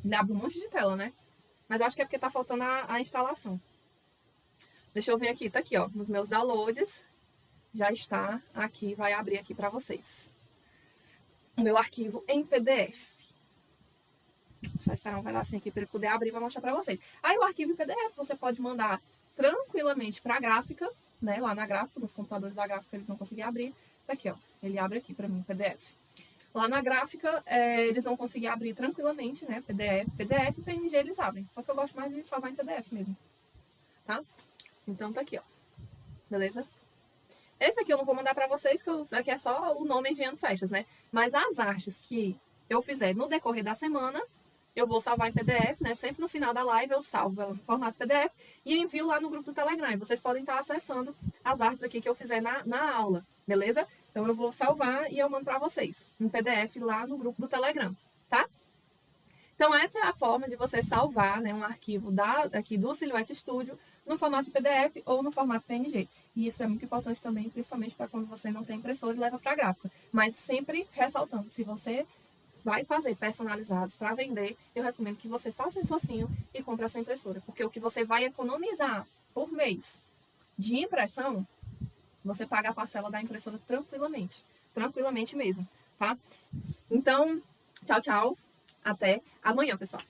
Ele abre um monte de tela, né? Mas acho que é porque tá faltando a instalação. Deixa eu ver aqui. Tá aqui, ó. Nos meus downloads. Já está aqui. Vai abrir aqui pra vocês. O meu arquivo em PDF. Só esperar um pedacinho aqui para ele poder abrir para mostrar para vocês. Aí o arquivo em PDF você pode mandar tranquilamente para a gráfica, né? Lá na gráfica, nos computadores da gráfica eles vão conseguir abrir. Tá aqui, ó. Ele abre aqui para mim, PDF. Lá na gráfica eles vão conseguir abrir tranquilamente, né? PDF e PNG eles abrem. Só que eu gosto mais de salvar em PDF mesmo. Tá? Então tá aqui, ó. Beleza? Esse aqui eu não vou mandar para vocês, que aqui é só o nome Engenhando Festas, né? Mas as artes que eu fizer no decorrer da semana, eu vou salvar em PDF, né? Sempre no final da live eu salvo ela no formato PDF e envio lá no grupo do Telegram. E vocês podem estar acessando as artes aqui que eu fizer na aula, beleza? Então eu vou salvar e eu mando para vocês em PDF lá no grupo do Telegram, tá? Então essa é a forma de você salvar, né, um arquivo aqui do Silhouette Studio no formato de PDF ou no formato PNG. E isso é muito importante também, principalmente para quando você não tem impressora e leva para a gráfica. Mas sempre ressaltando, se você vai fazer personalizados para vender, eu recomendo que você faça isso assim e compre a sua impressora. Porque o que você vai economizar por mês de impressão, você paga a parcela da impressora tranquilamente. Tranquilamente mesmo, tá? Então, tchau, tchau. Até amanhã, pessoal.